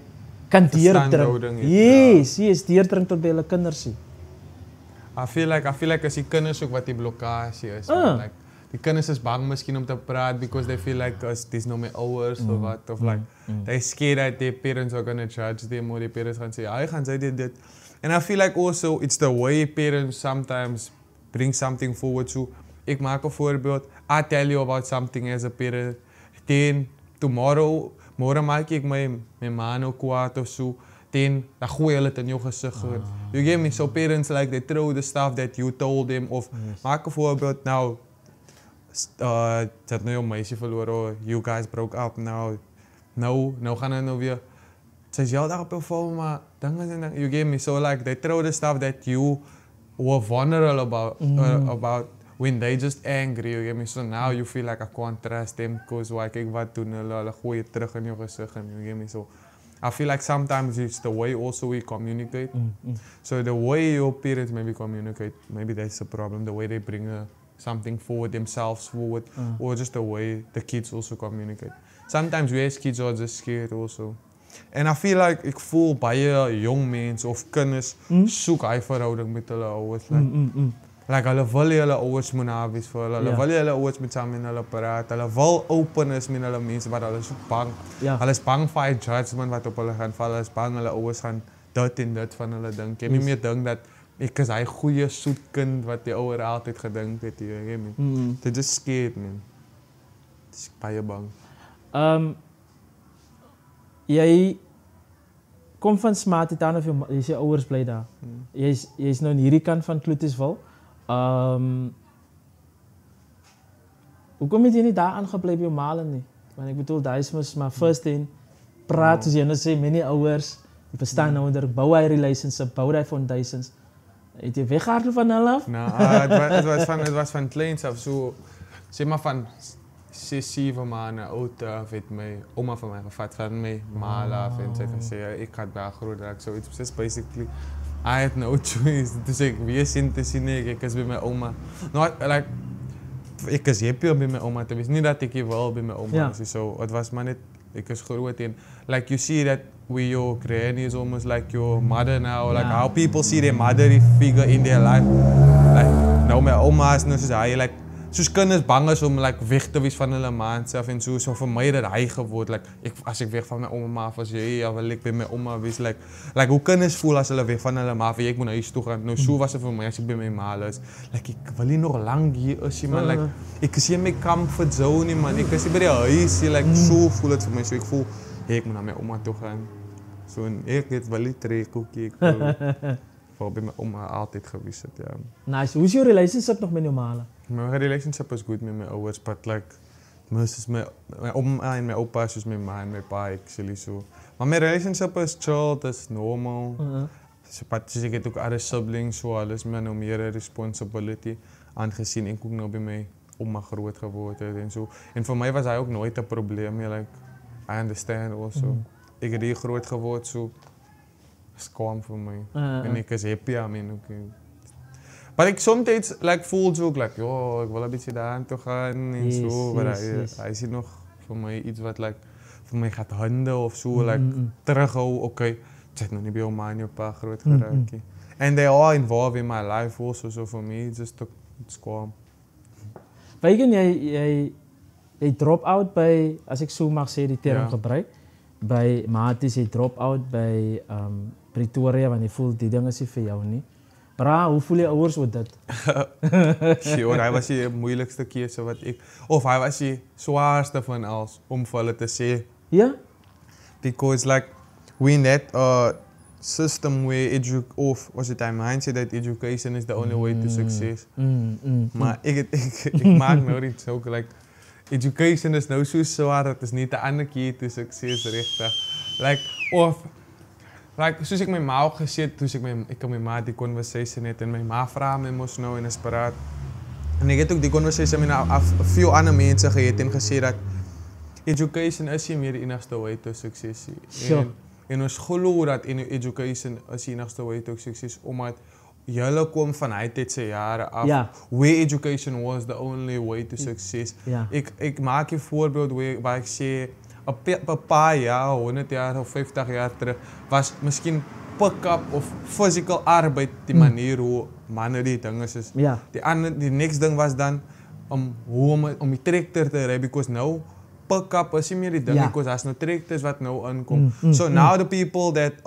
kan deurdring. Yes, deurdring tot by hulle kinders.
I feel like as die kinders ook wat die blokkade is. Like, die kinders is bang miskien om te praat because they feel like dis nou my ouers of wat, of like they scared that their parents are gonna judge them or their parents gaan sê, hy gaan sê dit. And I feel like also it's the way parents sometimes bring something forward to. Ek maak 'n voorbeeld. I tell you about something as a parent. Then tomorrow maak ek my man ook kwaad of so. Then gooi hulle dit in jou gesig. You get me? So parents like they throw the stuff that you told them of maak 'n voorbeeld nou. Dat nou jou meisie verloor, you guys broke up now gaan hulle nou weer. Sy is jou daar op jou phone, maar dinge, you get me? So like they throw the stuff that you were vulnerable about when they just angry, you get me? So now you feel like I can't trust them because kyk wat doen hulle gooi dit terug in jou gesig en you get me? So I feel like sometimes it's the way also we communicate. So the way your parents maybe communicate, maybe that's the problem, the way they bring something for themselves forward, or just the way the kids also communicate. Sometimes we as kids are just scared also. And I feel like ek voel baie jong mense of kinders soek hy verhouding met hulle ouers. Like hulle wil nie hulle ouers moet nawees vir hulle. Hulle wil nie hulle ouers met saam met hulle praat. Hulle wil openness met hulle mense, maar hulle is ook bang. Hulle is bang vir die judgment wat op hulle gaan val. Hulle is bang hulle ouers gaan dit en dit van hulle dink. En nie meer dink dat ek is hy goeie soet kind wat die ouer altyd gedink het. Dit is scared, man. Dit is baie bang.
Jy kom van Smartytown of jy is jou ouers bly daar. Jy is nou in hierdie kant van Cloetesville. Hoekom het jy nie daar aangebly by jou maale nie? Want ek bedoel, daar is mos maar first thing, praat soos jy nou sê, met die ouers, jy verstaan nou onder, bou hy relationship, bou hy foundations. Het jy weggehardloop van hulle af?
Nou, het was van kleins af, so, sê maar van 6-7 maanden oud af het my oma van my gevat van my maal af en sy gesê ek gaan baie groot raak, so it's just basically I had no choice. Dus ek wees in te sien ek is by my oma. Nou, like, ek is happy om by my oma te wees. Nie dat ek hier wil by my oma is, so het was maar net, ek is groot en like you see that with your granny is almost like your mother now, like how people see their mother figure in their life. Like, nou my oma is nou soos hy, like, soos kinders bang is om like, weg te wees van hulle ma self en so vir my dat hy geword, like, as ek weg van my oma af, as jy, wil ek by my oma wees, like hoe kinders voel as hulle weg van hulle ma af, ek moet na huis toe gaan, nou so was het vir my as ek by my ma is, like, ek wil nie nog lang hier is, man, like, ek is hier in my comfort zone, man, ek is hier by die huis, like, so voel het vir my, so ek voel, ek moet na my oma toe gaan, so en ek het wel nie trek ook, ek wil by my oma altyd gewees het, ja.
Nice, hoe is jou relationship nog met jou ma?
My relationship is good met my ouers, but like, most is my oma en my opa is soos my ma en my pa, actually, so. Maar my relationship is chill, dat is normal. But soos ek het ook andere siblings, so alles my nou meer responsibility, aangezien ek ook nou by my oma groot geword het en so. En vir my was hy ook nooit 'n probleem, like, I understand also. Ek het hier groot geword, so, is kalm vir my. En ek is happy, I mean, okay. Maar ek soms like, voel so ook, like, yo, ek wil 'n bietjie daaraan toe gaan en so, maar hy is nog vir my iets wat, like, vir my gaat hande of so, like, terughou, okay, het het nog nie by jou ma en jou pa groot geraak nie. And they are involved in my life also, so for me, it's calm.
Weigen, jy drop out by, as ek so mag sê die term gebruik, by Maties, jy drop out by Pretoria, want jy voel die ding is nie vir jou nie. Bra, hoe voel jy ouers oor dit?
Sure, hy was die moeilikste keuse wat ek, of hy was die zwaarste van alles, om vir hulle te sê.
Ja?
Because like, we in that system where was it time mindset that education is the only way to success. Maar ek maak nou die joke, like, education is nou so zwaar, dat is niet de ander keer to succes, richtig. Like, of, like, soos ek my ma ook gesê het, toe ek en my ma die conversation het, en my ma vraag my mos nou en is paraat. En ek het ook die conversation met veel ander mense gehad en gesê dat education is nie meer die enigste way to succes. En ons glo dat education is die enigste way to succes, omdat julle kom van hy tydse jare af, where education was the only way to success. Ek maak die voorbeeld waar ek sê, een paar jaar, 100 jaar of 50 jaar terug, was miskien pick-up of physical arbeid die manier hoe mannen die dinge is. Die next ding was dan om die tractor te ry, because nou pick-up is nie meer die ding, because as nou tractors wat nou inkom. So now the people that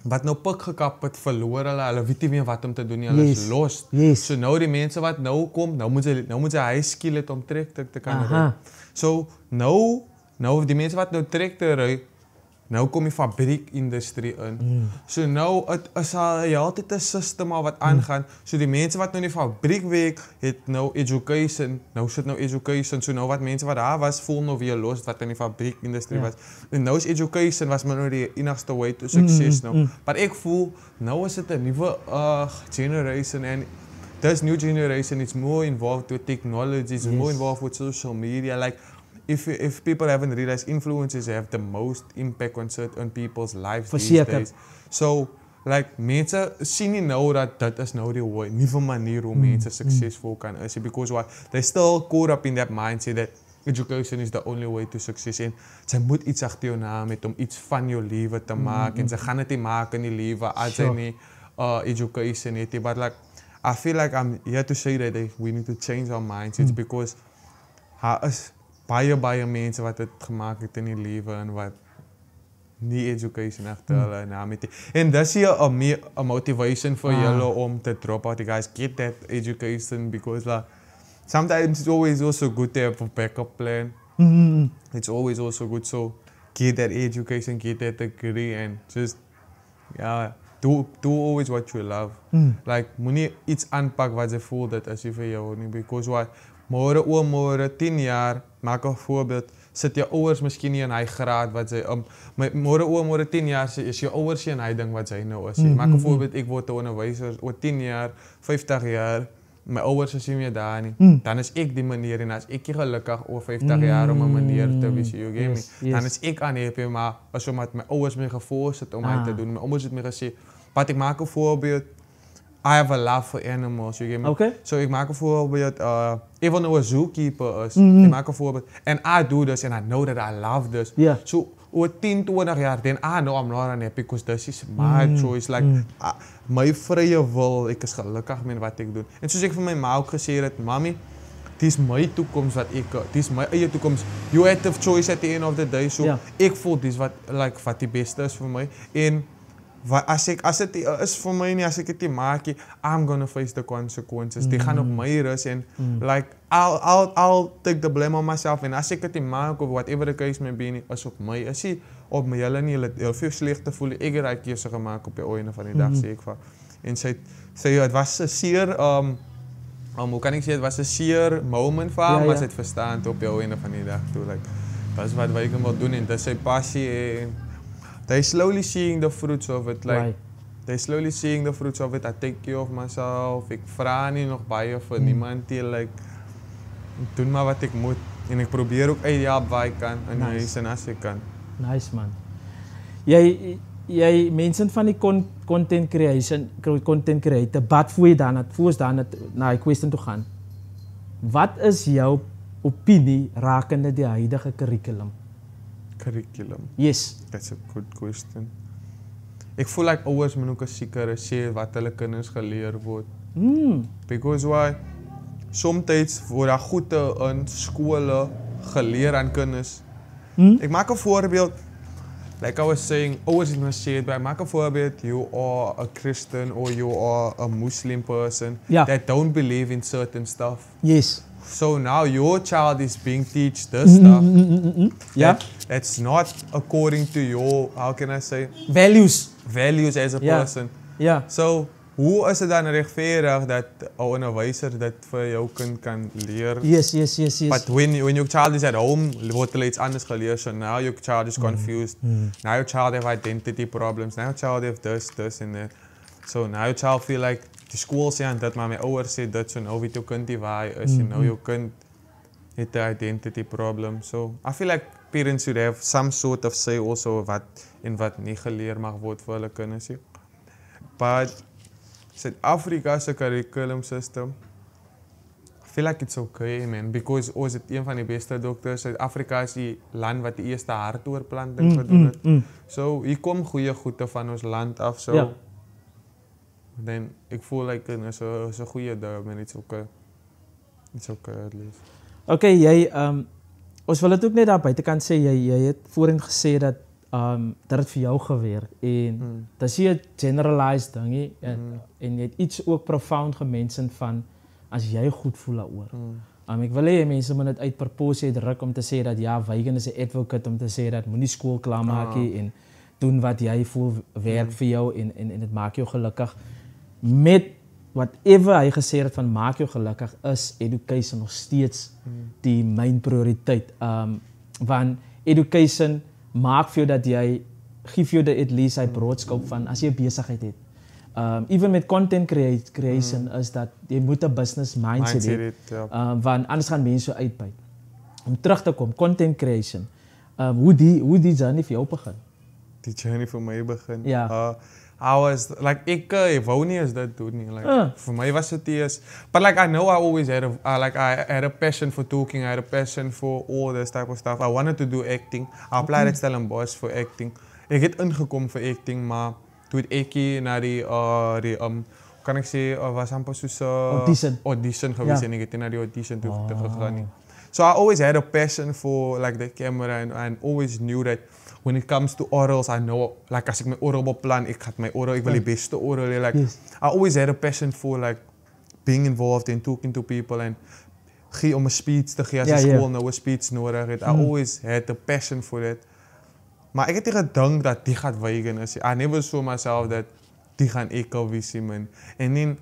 wat nou pik gekap het, verloor hulle weet nie meer wat om te doen, hulle is lost. So nou die mense wat nou kom, nou moet sy high skill het om tractor te kan ry. So nou die mense wat nou tractor ry, nou kom die fabriekindustrie in. So nou is al altyd 'n system wat aangaan. So die mense wat nou in die fabriek werk, het nou education. Nou sit nou education. So nou wat mense wat daar was, voel nou weer los wat in die fabriekindustrie was. En nou is education was maar nou die enigste way to success nou. Maar ek voel nou is dit 'n nuwe generation and this new generation is more involved with technology, it's more involved with social media, like if people haven't realized, influencers have the most impact on people's lives these days. So, like mense sien nie nou dat dit is nou die nuwe manier hoe mense suksesvol kan is, because what they still caught up in that mindset that education is the only way to success en sy moet iets agter jou naam het om iets van jou lewe te maak en sy gaan dit nie maak in die lewe as jy nie education het nie, but like I feel like I'm here to say that we need to change our mindsets because daar is baie mense wat dit gemaak het in die lewe en wat nie education agter hulle naam het nie. En dis hier 'n motivation vir julle om te drop out. You guys get that education because like sometimes it's always also good to have a backup plan. It's always also good so get that education, get that degree and just do always what you love. Like moenie iets aanpak wat jy voel dit is nie vir jou nie because what môre 10 jaar maak 'n voorbeeld sit jou ouers miskien nie in hy graad wat sy môre 10 jaar is jou ouers nie in hy ding wat sy nou is. Maak 'n voorbeeld ek word 'n onderwyser oor 10 jaar, 50 jaar my ouers is nie meer daar nie. Dan is ek die meneer en as ek gelukkig oor 50 jaar om 'n meneer te wees, you get me? Dan is ek unhappy maar as omdat my ouers my geforce het om hy te doen. My ouers het my gesê, "Wat ek maak 'n voorbeeld I have a love for animals, you get me?
Okay.
So ek maak 'n voorbeeld even though 'n zookeeper is, ek maak 'n voorbeeld and I do this and I know that I love this.
Yeah.
So oor 10, 20 jaar then I know I'm not unhappy because this is my choice like my vrye wil, ek is gelukkig met wat ek doen. En soos ek vir my ma ook gesê het, "Mami, dis my toekoms wat dis my eie toekoms. You have the choice at the end of the day." So ek voel dis wat die beste is vir my en as dit is vir my nie, as ek dit maak, I'm gonna face the consequences. Die gaan op my rus en like I'll take the blame on myself en as ek dit maak of whatever the case may be, is op my. Is nie op my julle nie, hulle veel slegte voel. Ek het daai keuse gemaak op die einde van die dag sê ek vir. En sy het was 'n seer hoe kan ek sê dit was 'n seer moment vir hom, maar sy het verstaan op die einde van die dag toe like dis wat hy wil doen en dis sy passie en they slowly seeing the fruits of it, like they slowly seeing the fruits of it. I take care of myself. Ek vra nie nog baie vir niemand nie, like ek doen maar wat ek moet en ek probeer ook uithelp waar ek kan in die huis en as ek kan.
Nice man. Jy mense van die content creator, wat voel jy dan na die question toe gaan? Wat is jou opinie rakende die huidige curriculum? Yes.
That's a good question. Ek voel like ouers moet ook seker sê wat hulle kinders geleer word. Because why? Somtyds word daar goede in skole geleer aan kinders. Ek maak 'n voorbeeld. Like I was saying, ouers het my sê, but maak 'n voorbeeld, you are a Christian or you are a Muslim person that don't believe in certain stuff.
Yes.
So now your child is being taught this stuff. That's not according to your, how can I say?
Values
as a person. So, hoe is dit dan regverdig dat 'n onderwyser dit vir jou kind kan leer?
Yes.
But when your child is at home, word hulle iets anders geleer. So now your child is confused. Now your child have identity problems. Now your child have this and that. So now your child feel like die skool sê aan dit, maar my ouers sê dit, so nou weet jou kind die waar hy is, en nou jou kind het 'n identity problem. So I feel like parents should have some sort of say also wat nie geleer mag word vir hulle kinders. But South Africa's curriculum system, I feel like it's okay, man, because ons het een van die beste dokters. Suid-Afrika is die land wat die eerste hartoortplanting gedoen het. So hier kom goeie goede van ons land af, so then ek voel like it's a goeie ding, man, it's okay. It's okay at least.
Okay, jy ons wil dit ook net daar buitekant sê, jy het voorheen gesê dat het vir jou gewerk en dat is nie 'n generalized ding nie en jy het iets ook profound gemention van as jy goed voel daaroor. Ek wil hê mense moet dit uit proporsie druk om te sê dat Wygen is 'n advocate om te sê dat moenie skool klaarmaak nie en doen wat jy voel werk vir jou en dit maak jou gelukkig. Met whatever hy gesê het van maak jou gelukkig is education nog steeds die main prioriteit. Want education maak vir jou dat jy gee jou at least hy broodskap van as jy 'n besigheid het. Even met content creation is dat jy moet 'n business mindset hê. Want anders gaan mense uitbuit. Om terug te kom, content creation. Hoe die journey vir jou begin?
Die journey vir my begin. I was like, ek wou nie eens dit doen nie. Like, vir my was dit eers. But like, I know I always had I had a passion for talking. I had a passion for all this type of stuff. I wanted to do acting. I applied at Stellenbosch for acting. Ek het ingekom vir acting, maar toe het ek na die kan ek sê, was amper soos audition gewees en ek het na die audition toe gegaan nie. So I always had a passion for like the camera and always knew that when it comes to orals, I know like as ek my oral beplan, ek wil die beste oral hê. Like I always had a passion for like being involved in talking to people and om 'n speech te gee as die skool nou 'n speech nodig het. I always had a passion for it. Maar ek het nie gedink dat die gaan vegan is. I never saw myself that die gaan eco-visie man. And then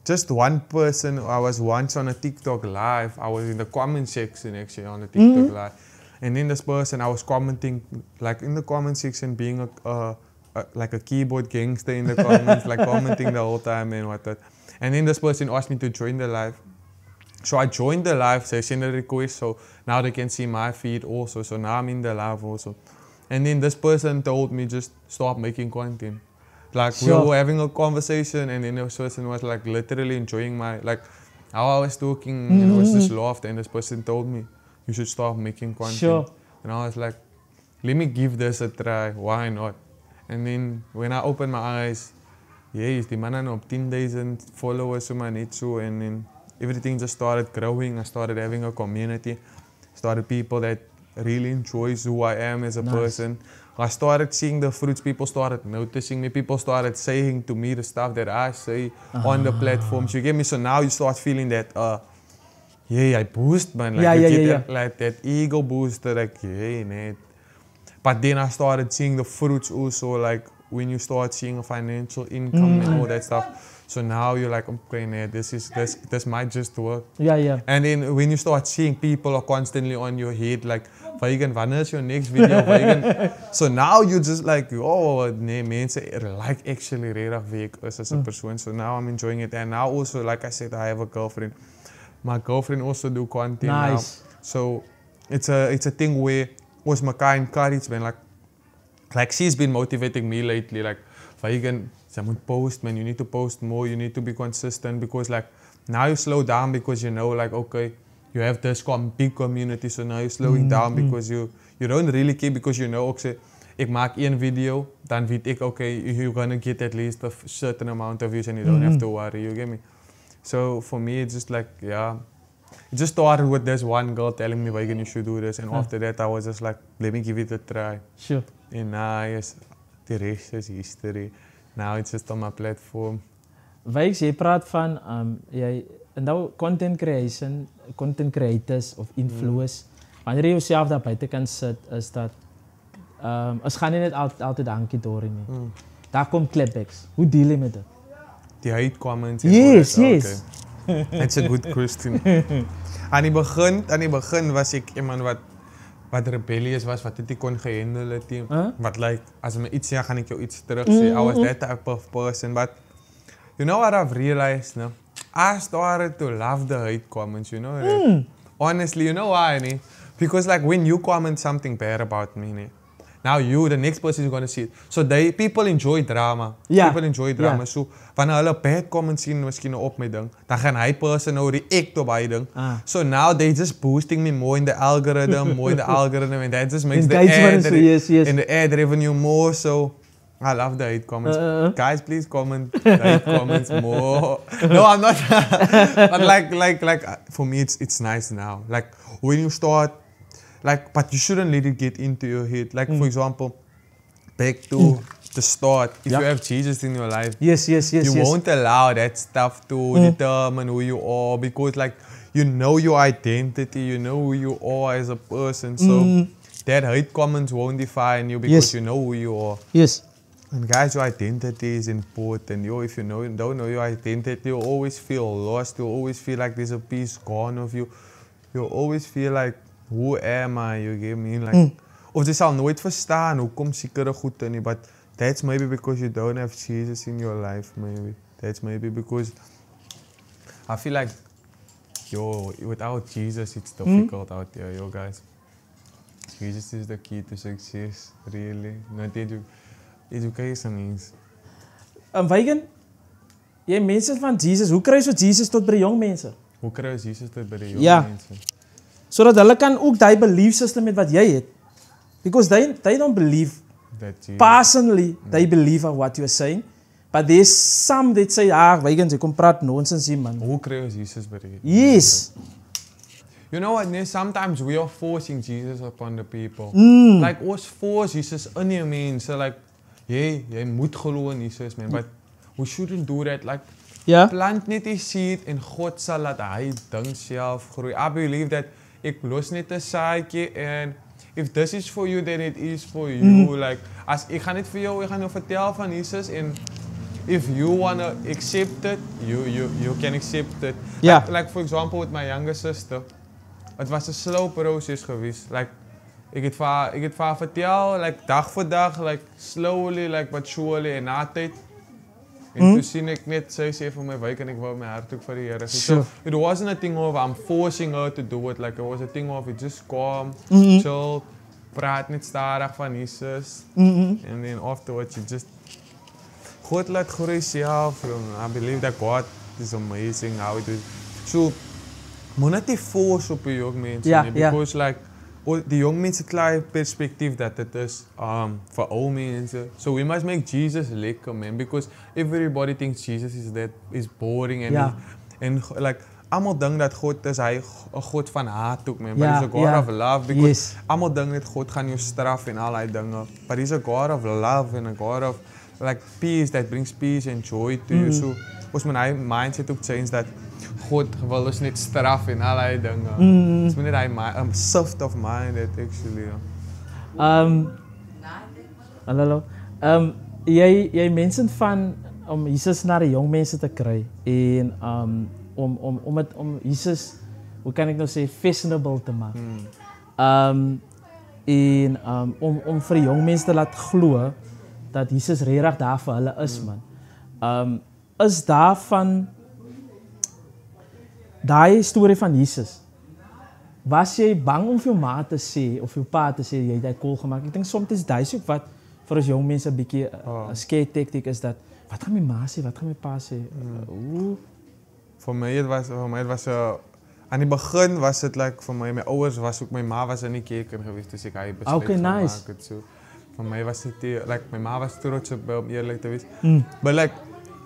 just one person, I was once on a TikTok live. I was in the comment section actually on the TikTok live. And then this person, I was commenting like in the comment section being like a keyboard gangster in the comments, like commenting the whole time and whatnot. And then this person asked me to join the live. So I joined the live, so I sent a request, so now they can see my feed also. So now I'm in the live also. And then this person told me just stop making content. Like we were having a conversation and then this person was like literally enjoying my, like how I was talking and it was just laughed and this person told me you should stop making content. And I was like, let me give this a try, why not? And then when I opened my eyes, yes, die man op 10,000 followers so maar net so and then everything just started growing. I started having a community, started people that really enjoys who I am as a person. I started seeing the fruits, people started noticing me, people started saying to me the stuff that I say on the platforms. You get me? So now you start feeling that, I boost man, like you get like that ego booster, like net. But then I started seeing the fruits also, like when you start seeing a financial income and all that stuff. So now you're like, okay, nee, this might just work. And then when you start seeing people are constantly on your head, like, Vegan, wanneer is your next video? Vegan. So now you just like, oh, nee, mense like actually regtig wie ek is as 'n persoon. So now I'm enjoying it. And now also, like I said, I have a girlfriend. My girlfriend also do content now. So it's a thing where ons mekaar encourage, man. Like she's been motivating me lately, like, Vegan, you moet post, man. You need to post more. You need to be consistent because, like, now you slow down because you know, like, okay, you have this big community, so now you're slowing down because you don't really care because you know, okay, ik maak één video, dan weet ik, okay, you're gonna get at least a certain amount of views and you don't have to worry. You get me? So for me, it's just like, it just started with this one girl telling me, Vegan, you should do this, and after that, I was just like, let me give it a try. And now, yes, the rest is history. Now it's just on my platform.
Wyks, jy praat van jy nou content creation, content creators of influencers. Wanneer jy jouself daar buite kan sit, is dat ons gaan nie net altyd hankie door nie. Daar kom clapbacks. Hoe deal jy met dit?
Die hate comments.
Yes.
That's a good question. Aan die begin was ek iemand wat rebellious was, wat dit nie kon gehandle het nie. Wat like, as my iets sê, gaan ek jou iets terug sê. I was that type of person, but you know what I've realized now? I started to love the hate comments, you know that? Honestly, you know why, nee? Because like when you comment something bad about me, nee, now the next person is going to see it. So people enjoy drama. People enjoy drama. So wanneer hulle bad comments sien miskien op my ding, dan gaan hy person nou react op hy ding. So now they just boosting me more in the algorithm, and that just makes the ad and the ad revenue more. So I love the hate comments. Guys, please comment the hate comments more. No, I'm not. But like for me, it's nice now. Like when you start, like, but you shouldn't let it get into your head. Like for example, back to the start. If you have Jesus in your life, you won't allow that stuff to determine who you are, because like you know your identity, you know who you are as a person. So that hate comments won't define you because you know who you are. And guys, your identity is important. If you don't know your identity, you'll always feel lost. You'll always feel like there's a piece gone of you. You'll always feel like, who am I? You get me? Like, of jy sal nooit verstaan hoekom sekere goede nie, but that's maybe because you don't have Jesus in your life, maybe. That's maybe because I feel like, without Jesus, it's difficult out there, guys. Jesus is the key to success, really. Not education is.
Wygen, jy mense van Jesus, hoe kry jy so Jesus tot by die jong mense?
Hoe kry ons Jesus tot by die jong
Ja.
mense?
Sodat hulle kan ook die belief system met wat jy het. Because they don't believe
Dat Jesus.
personally, they believe on what you're saying. But there's some that say, Wygen, jy kom praat nonsense hier, man.
Hoe kry ons Jesus by die
Yes.
You know what? Sometimes we are forcing Jesus upon the people. Like ons force Jesus in die mense. Like, jy moet glo in Jesus, man. But we shouldn't do that. Like,
Ja.
plant net die seed en God sal laat hy ding self groei. I believe that ek los net 'n saadjie en if this is for you, then it is for you. Like, as ek gaan net vir jou, ek gaan jou vertel van Jesus en if you wanna accept it, you can accept it.
Ja.
Like for example with my younger sister. Het was 'n slow proses geweest. Like ek het vir haar vertel like dag vir dag, like slowly, like but surely en na tyd. En toe sien ek net sy sê vir my wyk en ek wou my hart ook vir die Here.
Sure.
So it wasn't a thing of I'm forcing her to do it. Like it was a thing of it just calm, chill, praat net stadig van Jesus. And then afterwards you just God laat groei self. I believe that God is amazing how it is. So moet net nie force op die jong mense
Ja,
nie,
ja.
because like die jong mense kry perspektief dat dit is vir ou mense. So we must make Jesus lekker, man, because everybody thinks Jesus is boring and
Ja.
en like almal dink dat God is hy 'n God van haat ook, man, but
Ja,
he's a God
ja.
of love because
Yes.
almal dink net God gaan jou straf en al daai dinge, but he's a God of love and a God of like peace that brings peace and joy to you. So ons moet hy mindset ook change dat God wil ons net straf en al daai dinge. Ons moet net hy shift of mind that actually.
Hallo. Jy mense van om Jesus na die jong mense te kry en om Jesus, hoe kan ek nou sê, fashionable te maak. Om vir die jong mense te laat glo dat Jesus regtig daar vir hulle is, man. Is daar van daai storie van Jesus. Was jy bang om vir jou ma te sê of jou pa te sê jy het daai call gemaak? Ek dink soms is daai ook wat vir ons jong mense 'n bietjie 'n scare tactic is dat wat gaan my ma sê, wat gaan my pa sê?
Vir my het was aan die begin was dit like vir my ouers was ook my ma was in die kerk en gewees toe ek hy besluit
Okay, nice.
gemaak het so. Vir my was dit like my ma was trots op my om eerlik te wees. But like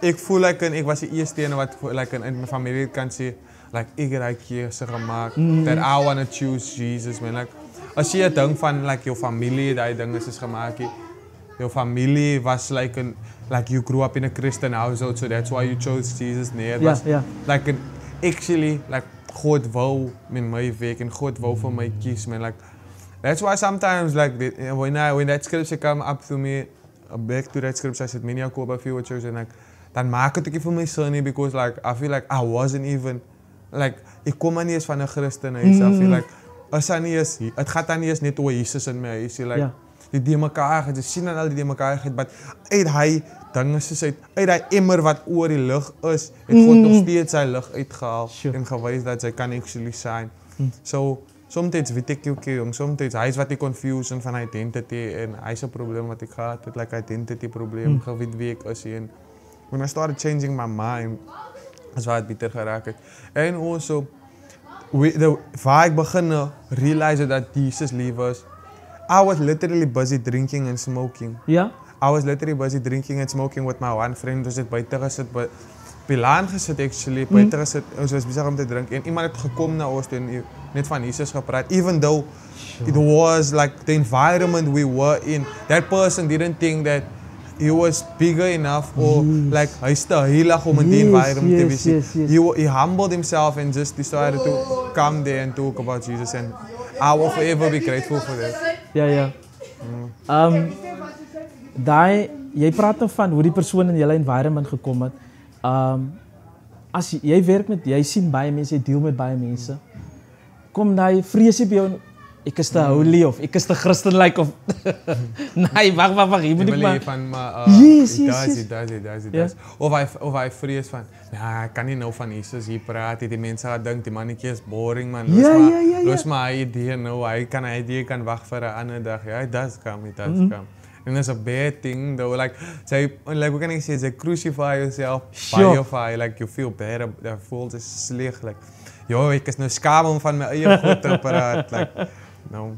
ek voel like ek was die eerste een wat like in my familie kan sê like ek het daai keuse gemaak that I want to choose Jesus, man. Like as jy 'n ding van like jou familie daai dinge is gemaak het. Your family was like you grew up in a Christian household, so that's why you chose Jesus. Nee, it was like actually like God wou met my weg en God wou vir my kies, man. Like that's why sometimes like when that scripture come up to me, back to that scripture, I said many Jacob few church and like dan maak dit ook vir my sin because like I feel like I wasn't even like ek kom nie eens van 'n Christen huis af. I feel like as aan nie is dit gaan dan nie eens net oor Jesus in my huis, like die die mekaar het sien en al die mekaar het, but uit hy dinge soos uit daai emmer wat oor die lig is, het God nog steeds sy lig uitgehaal en gewys dat sy kan actually shine. So soms weet ek ook jong, soms hy's wat die confusion van identity en hy's 'n probleem wat ek gehad het, like identity probleem, geweet wie ek is en when I started changing my mind, as wat beter geraak het. En also waar ek begin realize that Jesus lief is, I was literally busy drinking and smoking.
Ja?
I was literally busy drinking and smoking with my one friend. Ons het buite gesit, Pilaan gesit actually, buite gesit. Ons was besig om te drink en iemand het gekom na ons toe en net van Jesus gepraat. Even though it was like the environment we were in, that person didn't think that he was bigger enough or like hy's te heilig om in die environment te wees. He humbled himself and just decided to come there and talk about Jesus, and I will forever be grateful for that.
Ja. Jy praat nou van hoe die persoon in julle environment gekom het. As jy werk met, jy sien baie mense, jy deel met baie mense. Kom daai vreesie by jou, ek is te holy of ek is te Christen-like of nee, wag, jy moet nie maar
van
Yes.
Of hy vrees van, ek kan nie nou van Jesus hier praat, die mense gaan dink die mannetjie is boring, man. Los maar hy idee nou, hy idee kan wag vir 'n ander dag. Ja, it does come. And it's a bad thing though. Like hoe kan ik zeggen? They crucify yourself
Sure.
by your fire. Like you feel bad. Dat voelt is slecht. Like, yo, ik is nou skaam om van mijn eigen goed te praat. Like, no.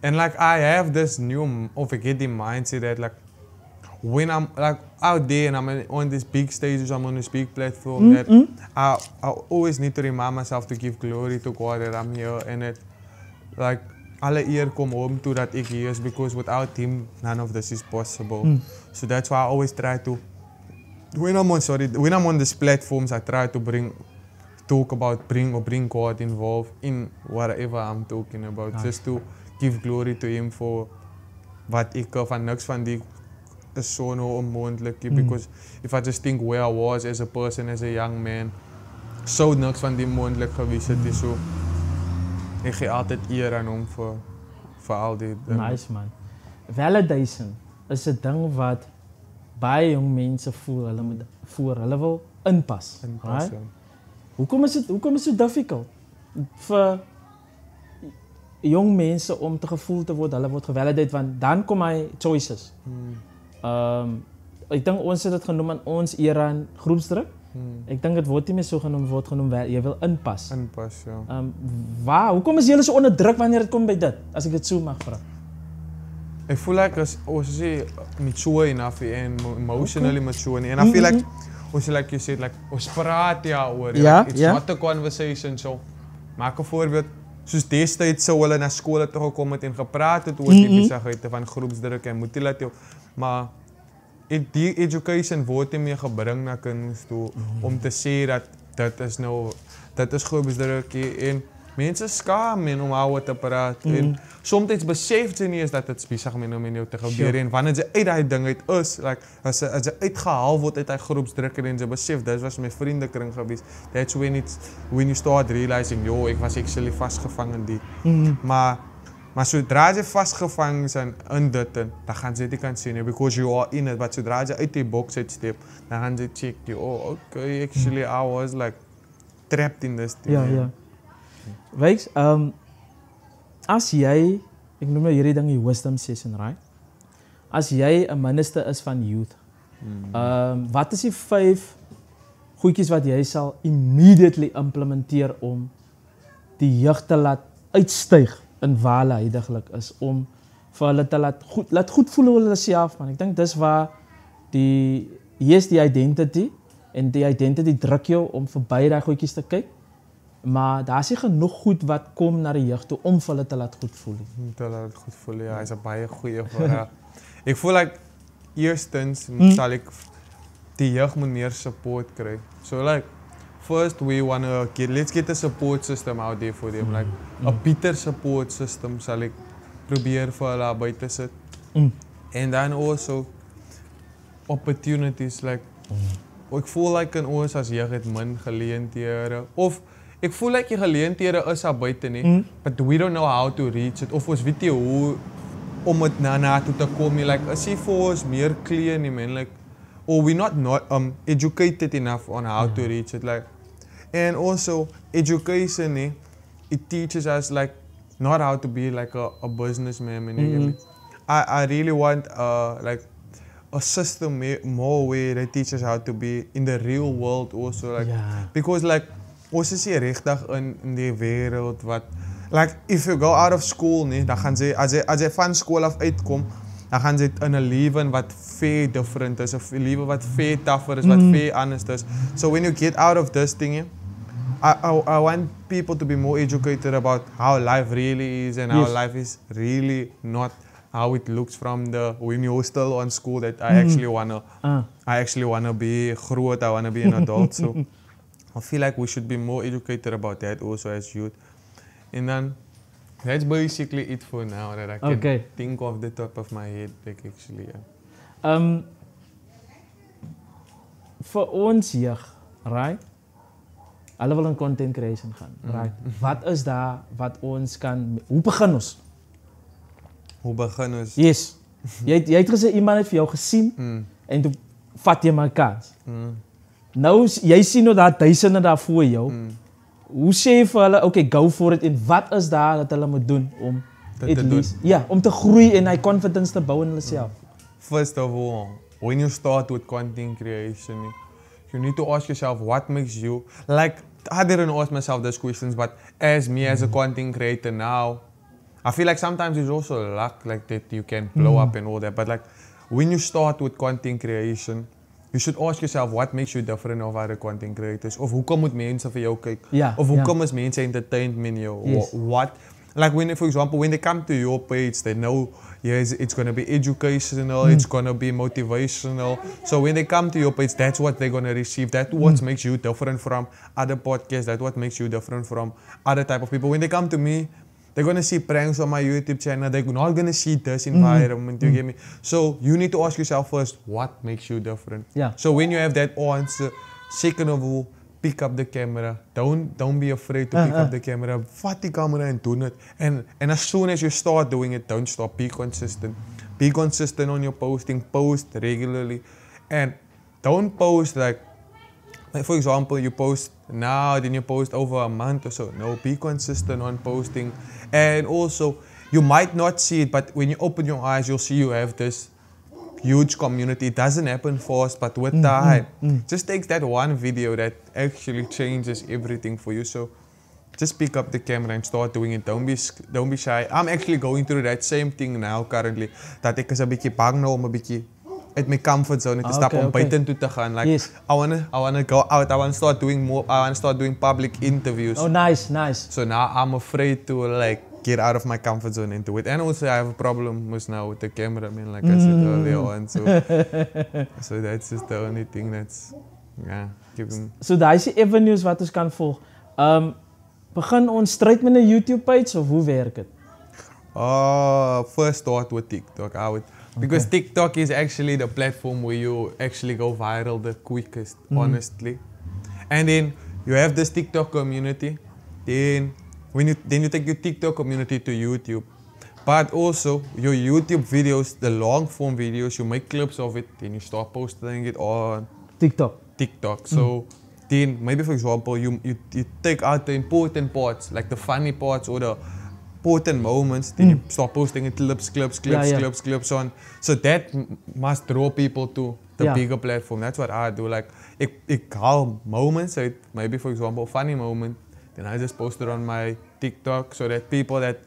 And like I have this new, of ik get the mindset that like, when I'm like out there and I'm on these big stages, I'm on this big platform, that I always need to remind myself to give glory to God that I'm here and that like alle eer kom home to that ik hier is, because without him none of this is possible. So that's why I always try to, when I'm on these platforms, I try to bring God involved in whatever I'm talking about, just to give glory to him for wat ik van niks van die is so no onmoontlik, because if I just think where I was as a person, as a young man, so niks van die moontlik gewees het is, so ek gee altyd eer aan hom vir al die dinge.
Nice man. Validation is 'n ding wat baie jong mense voel hulle wil inpas. Right? Hoekom is dit so difficult vir jong mense om te gevoel te word hulle word gevalidate, want dan kom hy choices. Ek dink ons het dit genoem aan ons era in groepsdruk. Ek dink dit word nie meer so genoem, jy wil inpas.
Inpas, ja.
Hoekom is julle so onder druk wanneer dit kom by dit, as ek dit so mag vra?
Ek voel like ons is mature enough and emotionally mature, and I feel like ons like you said, like ons praat oor, it's not a conversation, so maak 'n voorbeeld, soos destyds sou hulle na skole toe gekom het en gepraat het oor die besighede van groepsdruk en motivasie, maar die education word nie meer gebring na kinders toe om te sê dat dit is groepsdruk en mense skaam en om oor te praat en soms besef jy nie is dat dit besig met jou te gebeur en wanneer jy uit daai ding uit is, like as jy uitgehaal word uit daai groepsdruk en jy besef dit was my vriendekring gewees, that's when you start realizing, yo, ek was actually vasgevang in die. Maar zodra je vastgevangen zijn in dit, dan gaan ze die kan zien, because you are in it. Maar zodra je uit die box uitstep, dan gaan ze checken, oh, okay, actually I was like trapped in this thing.
Ja. Weet as jy, ek noem nou hierdie ding die wisdom session, right? As jy 'n minister is van youth, wat is die 5 goedjies wat jy sal immediately implementeer om die jeug te laat uitstyg in waar hulle huidiglik is, om vir hulle te laat goed voel oor hulle self, man. Ek dink dis waar hier is die identity, en die identity druk jou om verby daai goedjies te kyk, maar daar is nie genoeg goed wat kom na die jeug toe om vir hulle te laat goed voel.
Te laat goed voel, ja, is 'n baie goeie vraag. Ek voel like eerstens sal ek die jeug moet meer support kry. So like first let's get a support system out there for them, like a better support system sal ek probeer vir hulle buite sit. And then also opportunities, like ek voel like in ons as jeug het min geleenthede, of ek voel like die geleenthede is daar buite nie, but we don't know how to reach it, of ons weet nie hoe om dit na toe te kom nie, like as jy vir ons meer clear nie, man, like, or we're not educated enough on how to reach it, like, and also education, it teaches us like not how to be like a businessman. I really want like a system more where they teach us how to be in the real world also, like, because like ons is hier regtig in die wêreld wat, like if you go out of school dan gaan jy as jy van skool af uitkom, dan gaan jy in 'n lewe wat very different is, 'n lewe wat very tougher is, wat very honest is. So when you get out of this thing, I want people to be more educated about how life really is, and how life is really not how it looks from when you're still on school, that I actually wanna be groot, I wanna be an adult. So I feel like we should be more educated about that also as youth. And then that's basically it for now that I can think of the top of my head, like actually.
Vir ons jeug, right? Hulle wil in content creation gaan, right? Wat is daar wat ons kan, hoe begin ons? Yes. Jy het gesê iemand het vir jou gesien en toe vat jy my kans. Nou jy sien nou daar duisende daar voor jou. Hoe sê jy vir hulle, okay, go for it, en wat is daar dat hulle moet doen om om te groei en hy confidence te bou in hulle self?
first of all, when you start with content creation, you need to ask yourself what makes you, like, I didn't ask myself those questions, but as me as a content creator now, I feel like sometimes it's also luck, like that you can blow up and all that, but like, when you start with content creation, you should ask yourself what makes you different of other content creators. Of hoekom moet mense vir jou kyk?
Ja,
Of hoekom
ja.
is mense entertained met jou?
Yes.
What? Like when, for example, when they come to your page, they know yes, it's going to be educational, it's going to be motivational. So when they come to your page, that's what they're going to receive. That's what makes you different from other podcasts. That's what makes you different from other type of people. When they come to me, they're going to see pranks on my YouTube channel. They're not going to see this environment. You get me? So you need to ask yourself first, what makes you different?
Yeah.
So when you have that answer, second of all, pick up the camera. Don't be afraid to pick up the camera. Vat die camera and do it. And as soon as you start doing it, don't stop. Be consistent. Be consistent on your posting. Post regularly. And don't post like for example, you post now, then you post over a month or so. No, be consistent on posting. And also, you might not see it, but when you open your eyes, you'll see you have this huge community. It doesn't happen fast, but with time, just takes that one video that actually changes everything for you. So just pick up the camera and start doing it. Don't be shy. I'm actually going through that same thing now currently. Dat ek is 'n bietjie bang nou om 'n bietjie uit my comfort zone te stap om buitentoe te gaan. Like
Yes.
I wanna go out. I wanna start doing more. I wanna start doing public interviews.
Oh, nice.
So now I'm afraid to like get out of my comfort zone and do it. And also I have a problem now with the cameraman, like I said earlier on. So that's just the only thing that's giving.
So daai is die avenues wat ons kan volg. Begin ons stryd met 'n YouTube page of hoe werk dit?
First start with TikTok. Because TikTok is actually the platform where you actually go viral the quickest, honestly. And then you have this TikTok community. Then you take your TikTok community to YouTube. But also your YouTube videos, the long form videos, you make clips of it, then you start posting it on TikTok. So then maybe for example you take out the important parts, like the funny parts or the important moments, then you start posting it clips on. So that must draw people to the bigger platform. That's what I do. Like ik haal moments uit, maybe for example funny moment, then I just post it on my TikTok so that people that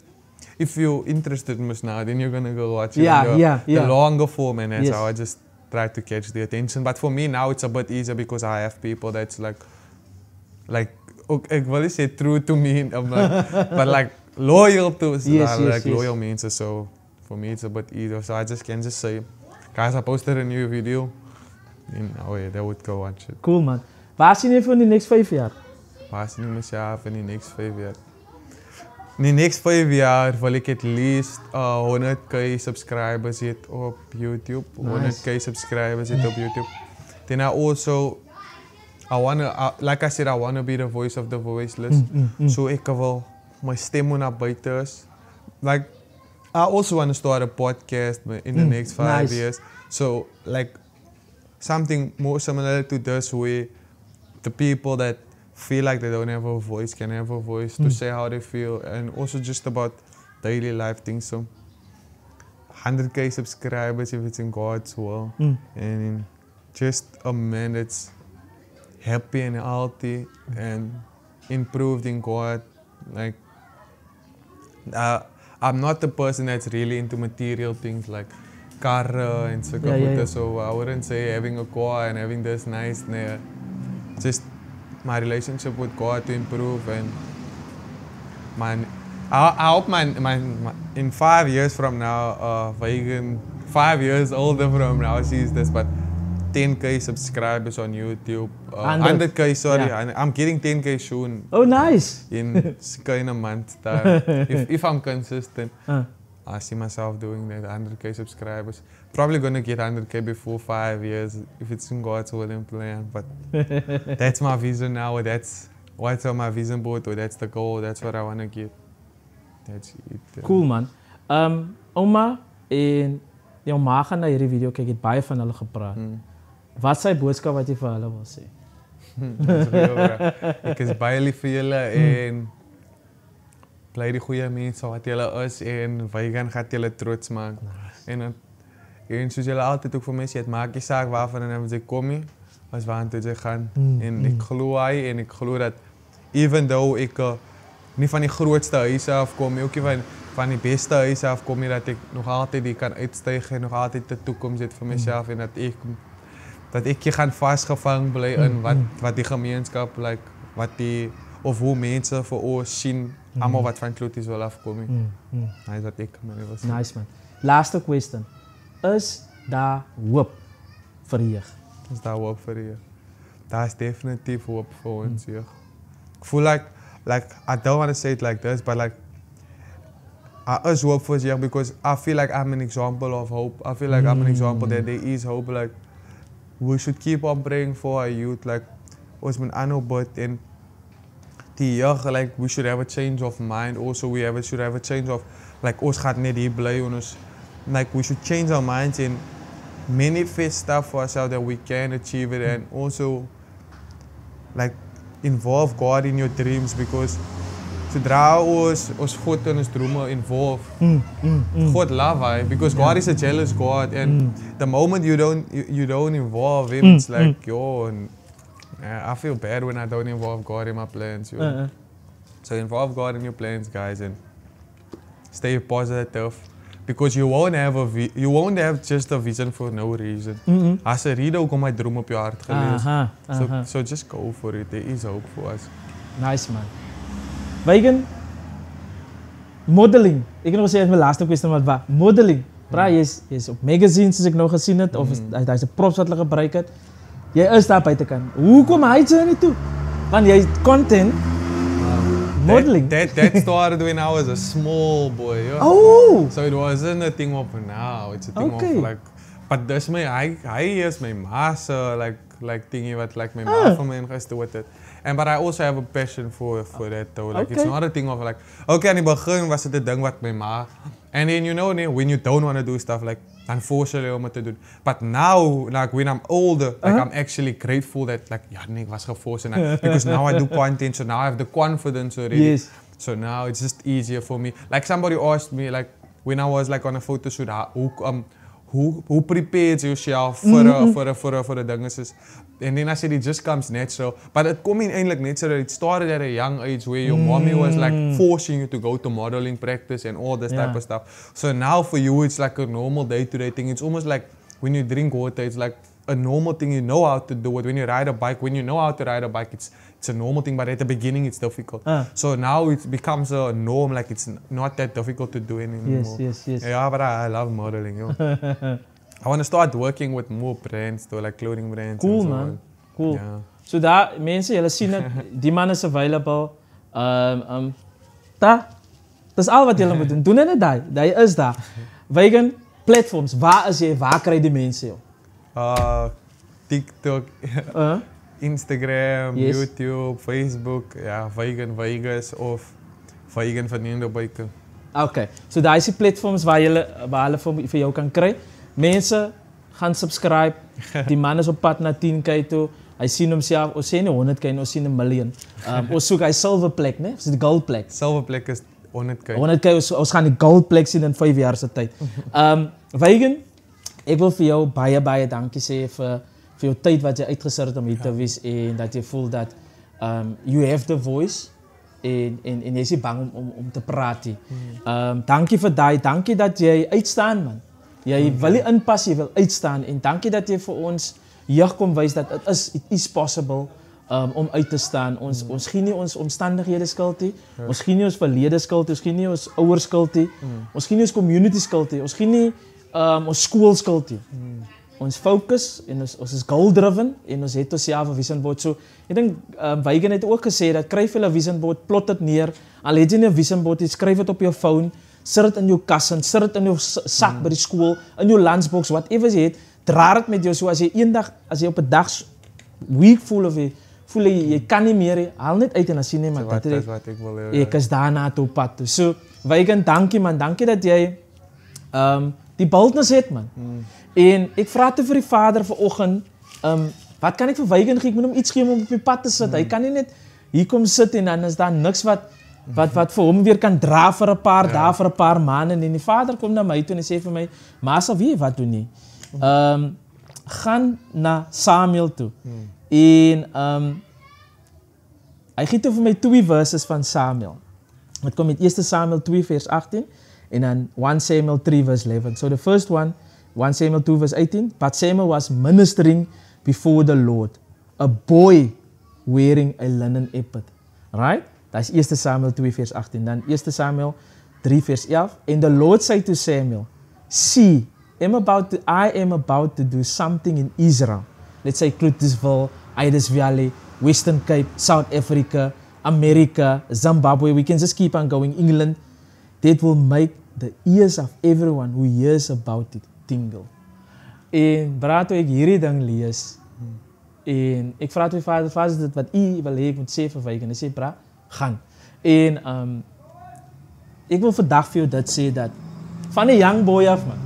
if you're interested in now, then you're gonna go watch it the longer form, and that's how I just try to catch the attention. But for me now it's a bit easier because I have people that's like ek wil nie say true to me, but like loyal to loyal mensen. So for me it's a bit easier. So I can just say, guys, I posted a new video. And they would go watch it.
Cool man. Waar sien jy vir die next 5 jaar?
Waar sien jy myself in die next 5 jaar? In die next 5 jaar wil ek at least 100k subscribers hit op YouTube. 100k subscribers hit op YouTube. Then like I said, I wanna be the voice of the voiceless. So ek wil my stem moet na buite is. Like I also want to start a podcast in the next 5 years. So like something more similar to this, where the people that feel like they don't have a voice can have a voice to say how they feel, and also just about daily life things. So 100k subscribers if it's in God's will, and just a man that's happy and healthy and improved in God. Like I'm not the person that's really into material things like car and so on. So I wouldn't say having a car and having this nice. Just my relationship with God to improve, and I hope in 5 years from now, Vegan 5 years older from now sees this, but 10k subscribers on YouTube, 100k, sorry, I'm getting 10k soon.
Oh, nice!
In a month's time, if I'm consistent. I see myself doing that, 100k subscribers. Probably gonna get 100k before 5 years if it's in God's will and plan. But that's my vision now. That's what's on my vision board. Or that's the goal. That's what I wanna get. That's it.
Cool man. Oma en jou ma gaan na hierdie video kyk, het baie van hulle gepraat. Wat is sy boodskap wat jy vir hulle wil sê?
Ek is baie lief vir julle en bly die goeie mense wat julle is, en Vegan gaan julle trots maak. En soos julle altyd ook vir my sê, het maak nie saak waarvan en jy kom nie, as waartoe jy gaan. En ek glo hy en ek glo dat even though ek nie van die grootste huise afkom nie, ook nie van die beste huise afkom nie, dat ek nog altyd die kan uitstyg en nog altyd 'n toekoms het vir myself en dat ek gaan vasgevang bly in wat die gemeenskap like, of hoe mense vir ons sien, almal wat van Kloties wil afkom nie. Hy wat ek maar wil sê.
Nice man. Laaste question. Is daar hoop vir die jeug?
Is daar hoop vir die jeug? Daar is definitief hoop vir ons jeug. Ek voel like I don't want to say it like this, but like I is hope for young because I feel like I'm an example of hope. I feel like I'm an example that there is hope. Like we should keep on praying for our youth. Like ons moet aanhou bid en die jeug, like we should have a change of mind. Also should have a change of like ons gaat net hier bly en ons like we should change our minds and manifest stuff for ourselves that we can achieve it and also like involve God in your dreams because zodra ons God in ons drome involve, God love hy because God is a jealous God and the moment you don't involve him, it's like yo, and I feel bad when I don't involve God in my plans. Yo. So involve God in your plans, guys, and stay positive because you won't have just a vision for no reason. As 'n rede hoekom my droom op jou hart gelees. So just go for it. There is hope for us.
Nice man. Weigen, modeling. Ik heb nog gezegd mijn laatste question, maar wat? Modeling. Bra, je is op magazines, als ik nog gezien heb, of hij is een props wat gebruikt het. Jij is daar buitenkant. Hoe kom hij zo niet toe? Want jij content, modeling.
That started when I was a small boy. Yo.
Oh!
So it wasn't a thing of now. It's a thing of like, but that's hij is my master, like thingy what like my ma for me ingestoot het. And but I also have a passion for that though. Like it's not a thing of like, okay, aan die begin was het 'n ding wat my ma. And then you know, when you don't want to do stuff like, dan force je om het te doen. But now, like when I'm older, like I'm actually grateful that like, ja nee, ik was geforced because now I do content, so now I have the confidence already.
Yes.
So now it's just easier for me. Like somebody asked me like when I was like on a photo shoot, hoe prepared yourself for the dinges? And then I said it just comes natural. But it come in eindelijk natural. It started at a young age where your mommy was like forcing you to go to modeling practice and all this type of stuff. So now for you it's like a normal day-to-day thing. It's almost like when you drink water, it's like a normal thing. You know how to do it. When you ride a bike, when you know how to ride a bike, it's a normal thing. But at the beginning it's difficult. So now it becomes a norm. Like it's not that difficult to do anymore.
Yes.
Yeah, but I love modeling. Yo. I want to start working with more brands though, like clothing brands.
Cool
and so
man,
on.
cool.
Yeah.
So daar, mensen, jullie zien het, die man is available. Dat is al wat jullie moeten doen. Doen het daar, dat is daar. Weigen, platforms, waar is je, waar krijg je die mensen joh?
TikTok, Instagram, YouTube, Facebook, ja, Weigen Vegas of Weigen van Nederbiken.
Oké, so daar is die platforms waar hulle vir jou kan kry. Mense gaan subscribe. Die man is op pad na 10k toe. Hy sien homself, ons sê nie 100k, ons sien 1 miljoen. Ons soek hy silver plek, né? Ons die gold plek.
Silver plek is 100k.
100k, ons gaan die gold plek sien in 5 jaar se tyd. Weigen, ek wil vir jou baie dankie sê vir jou tyd wat jy uitgesit het om hier te wees en dat jy voel dat you have the voice. En jy is nie bang om te praat nie. Dankie vir daai, dankie dat jy uitstaan man. Jy wil nie inpas, jy wil uitstaan en dankie dat jy vir ons jeug kom wys dat it is possible om uit te staan. Ons gee nie ons omstandighede skuld nie. Ons gee nie ons verlede skuld nie, ons gee nie ons ouers skuld nie. Ons gee nie ons community skuld nie. Ons gee nie ons skool skuld nie. Ons fokus en ons is goal driven en ons het onsself 'n vision board. So ek dink Weigen het ook gesê dat skryf jy 'n vision board, plot dit neer. Al het jy nie 'n vision board, jy skryf dit op jou phone, sit dit in jou kas, sit dit in jou sak by die skool, in jou lunchbox, whatever jy het, dra dit met jou so as jy eendag as jy op 'n dag weak voel of jy kan nie meer, haal net uit en dan sien jy maar
dat is wat ek wil hê.
Ek is daarna toe pad toe. So Weigen, dankie man, dankie dat jy die boldness het man. En ek vra te vir die vader vanoggend, wat kan ek vir Weigen gee? Ek moet hom iets gee om op die pad te sit. Hy kan nie net hier kom sit en dan is daar niks wat wat vir hom weer kan dra vir 'n paar dae, vir 'n paar maande. En die vader kom na my toe en hy sê vir my, maar sal weet wat doen nie. Gaan na Samuel toe. En hy gee toe vir my 2 verses van Samuel. Het kom met 1 Samuel 2 vers 18 en dan 1 Samuel 3 verse 11. So the first one, 1 Samuel 2 verse 18, but Samuel was ministering before the Lord, a boy wearing a linen ephod. Right? Dat is 1 Samuel 2 vers 18. Dan 1 Samuel 3 vers 11. And the Lord said to Samuel, see, I am about to do something in Israel. Let's say Clutisville, Idas Valley, Western Cape, South Africa, America, Zimbabwe. We can just keep on going. England. That will make the ears of everyone who hears about it tingle. En braat toe ek hierdie ding lees. En ek vra toe die vader, is dit wat u wil hê ek moet sê vir Wyken? Hy sê, bra, gaan. En ek wil vandag vir jou dit sê dat van 'n young boy af, man,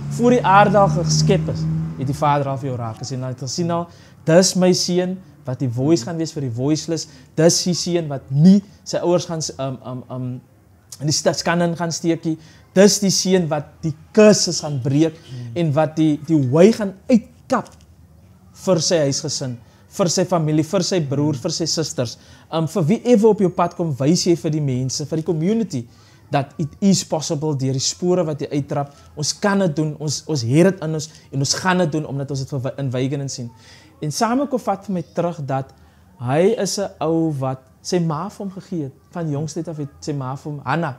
voor die aarde al geskep is, het die vader al vir jou raak gesien. Hy het gesien al, dis my seun wat die voice gaan wees vir die voiceless. Dis die seun wat nie sy ouers gaan in die stadskanon gaan steekie. Dis die seun wat die kurses gaan breek en wat die wy gaan uitkap vir sy huisgesin, vir sy familie, vir sy broer, vir sy susters. Vir wie ever op jou pad kom, wys jy vir die mense, vir die community, that it is possible deur die spore wat jy uittrap. Ons kan dit doen, ons het dit in ons en ons gaan dit doen omdat ons dit in Wyken sien. En Samuel kom vat vir my terug dat hy is 'n ou wat sy ma vir hom gegee het. Van jongste af het sy ma vir hom, Hannah.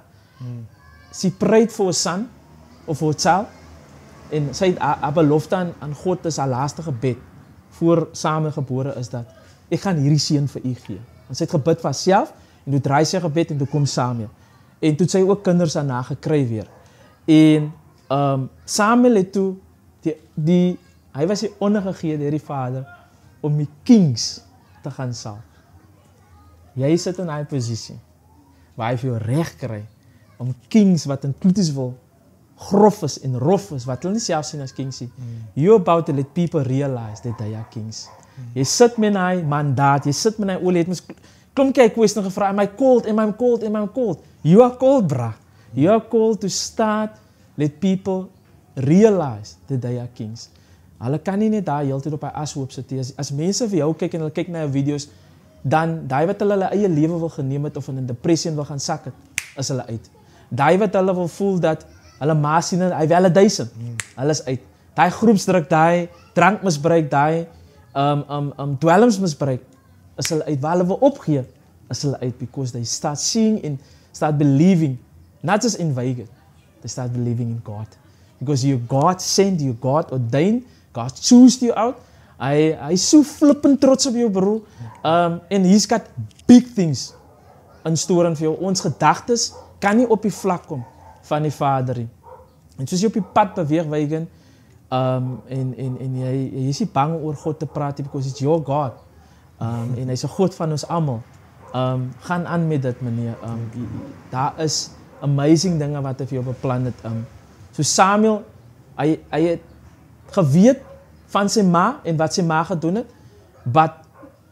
She prayed for a son of for a child. En sy het haar belofte aan God is haar laaste gebed voor Samuel gebore is dat ek gaan hierdie seun vir u gee. En sy het gebid vir haarself en toe draai sy gebed en toe kom Samuel. En toe het sy ook kinders daarna gekry weer. En Samuel het toe hy was ondergegee deur die vader om die kings te gaan salf. Jy sit in daai posisie waar hy vir jou reg kry om kings wat in Clutisville grof is en rof is, wat hulle nie self sien as kings nie. You're about to let people realize that they are kings. Jy sit met hy mandaat, jy sit met hy olie, het mens klomp kyk kwestie gevra, am I called, am I called, am I called? You are called, bra. You are called to start, let people realize that they are kings. Hulle kan nie net daar heeltyd op hy ashoop sit. As mense vir jou kyk en hulle kyk na jou video's, dan daai wat hulle eie lewe wil geneem het of in 'n depressie wil gaan sak het, is hulle uit. Daai wat hulle wil voel dat hulle ma sien hy validation. Hulle is uit. Daai groepsdruk, daai drankmisbruik, daai dwelmsmisbruik, is hulle uit. Waar hulle wil opgee, is hulle uit because they start seeing and start believing, not just in Wyken, they start believing in God. Because you God sent, you God ordained, God chose you out. Hy so flippend trots op jou broer. And he's got big things in store vir jou. Ons gedagtes kan nie op die vlak kom van die Vader nie. En soos jy op die pad beweeg Wyken, en jy is nie bang oor God te praat nie, because it's your God. En hy's 'n God van ons almal. Gaan aan met dit, meneer. Daar is amazing dinge wat hy vir jou beplan het. So Samuel, hy het geweet van sy ma en wat sy ma gedoen het, but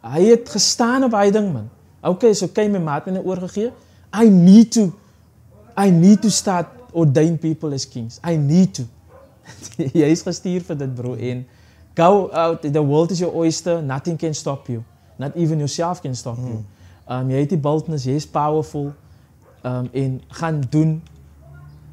hy het gestaan op hy ding, man. Okay, so my ma het my oorgegee. I need to start ordain people as kings. I need to. Jy is gestuur vir dit, bro. En go out, the world is your oyster, nothing can stop you. Not even yourself can stop you. Jy het die boldness, jy is powerful, en gaan doen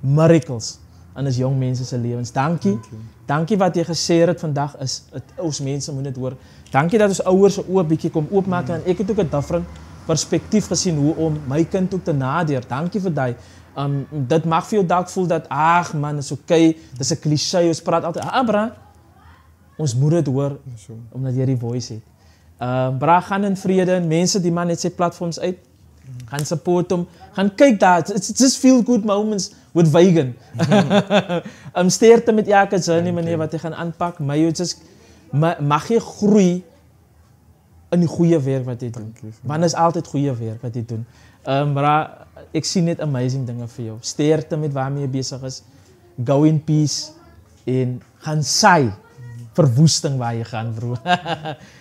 miracles in ons jong mense se lewens. Dankie wat jy gesê het vandag is, ons mense moet dit hoor. Dankie dat ons ouers se oë bietjie kom oopmaak en ek het ook 'n different perspektief gesien hoe om my kind ook te nader. Dankie vir daai. Dit mag vir jou dalk voel dat ag man, is okay, dis 'n klise, ons praat altyd, bra. Ons moet dit hoor omdat jy die voice het. Bra, gaan in vrede en mense die man het sy platforms uit. Gaan support hom. Gaan kyk daar. It's just feel good moments with Wyken. Sterkte met elke journey meneer wat jy gaan aanpak. Mag jy groei in die goeie werk wat jy doen. Want is altyd goeie werk wat jy doen. Bra, ek sien net amazing dinge vir jou. Sterkte met waarmee jy besig is. Go in peace en gaan saai verwoesting waar jy gaan, bro.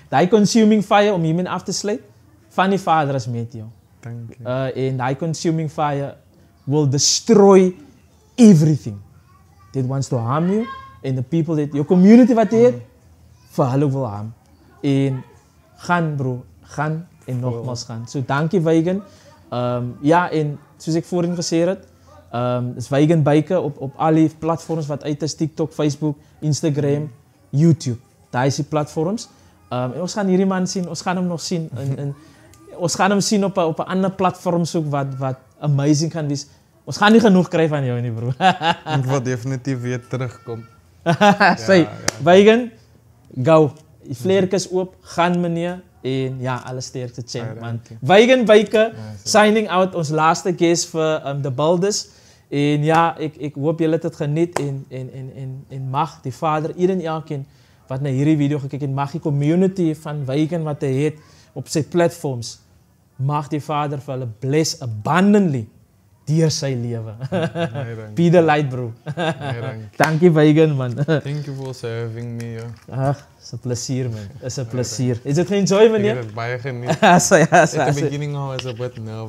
Daai consuming fire om hiermee af te sluit, van die Vader is met jou.
Thank you.
And die consuming fire will destroy everything that wants to harm you and the people that your community wat jy het vir hulle wil harm. En gaan bro, gaan en nogmaals gaan. So dankie Vegan. Ja, en soos ek voorheen gesê het, is Vegan Bake op al die platforms wat uit is, TikTok, Facebook, Instagram, YouTube. Daar is die platforms. En ons gaan hierdie man sien, ons gaan hom nog sien. En ons gaan hom sien op 'n ander platform soek wat amazing gaan wees. Ons gaan nie genoeg kry van jou nie, bro.
Ek wil definitief weer terugkom.
Sê, Vegan, go. Die vlerk is oop, gaan meneer. En ja, alles sterkte champ, man. Vegan Bake, signing out, ons laaste guest vir The Builders. En ja, ek hoop julle het dit geniet en mag die Vader, iedereen elkeen wat na hierdie video gekyk en mag die community van Vegan wat hy het op sy platforms, mag die Vader vir hulle bless abundantly deur sy lewe. Be the light, bro. Dankie Vegan, man.
Thank you for serving me, yo.
Ag, is 'n plesier, man. Is 'n plesier. Is dit 'n enjoy, meneer?
Ek het baie geniet.
Ja,
At the beginning I was a bit nervous.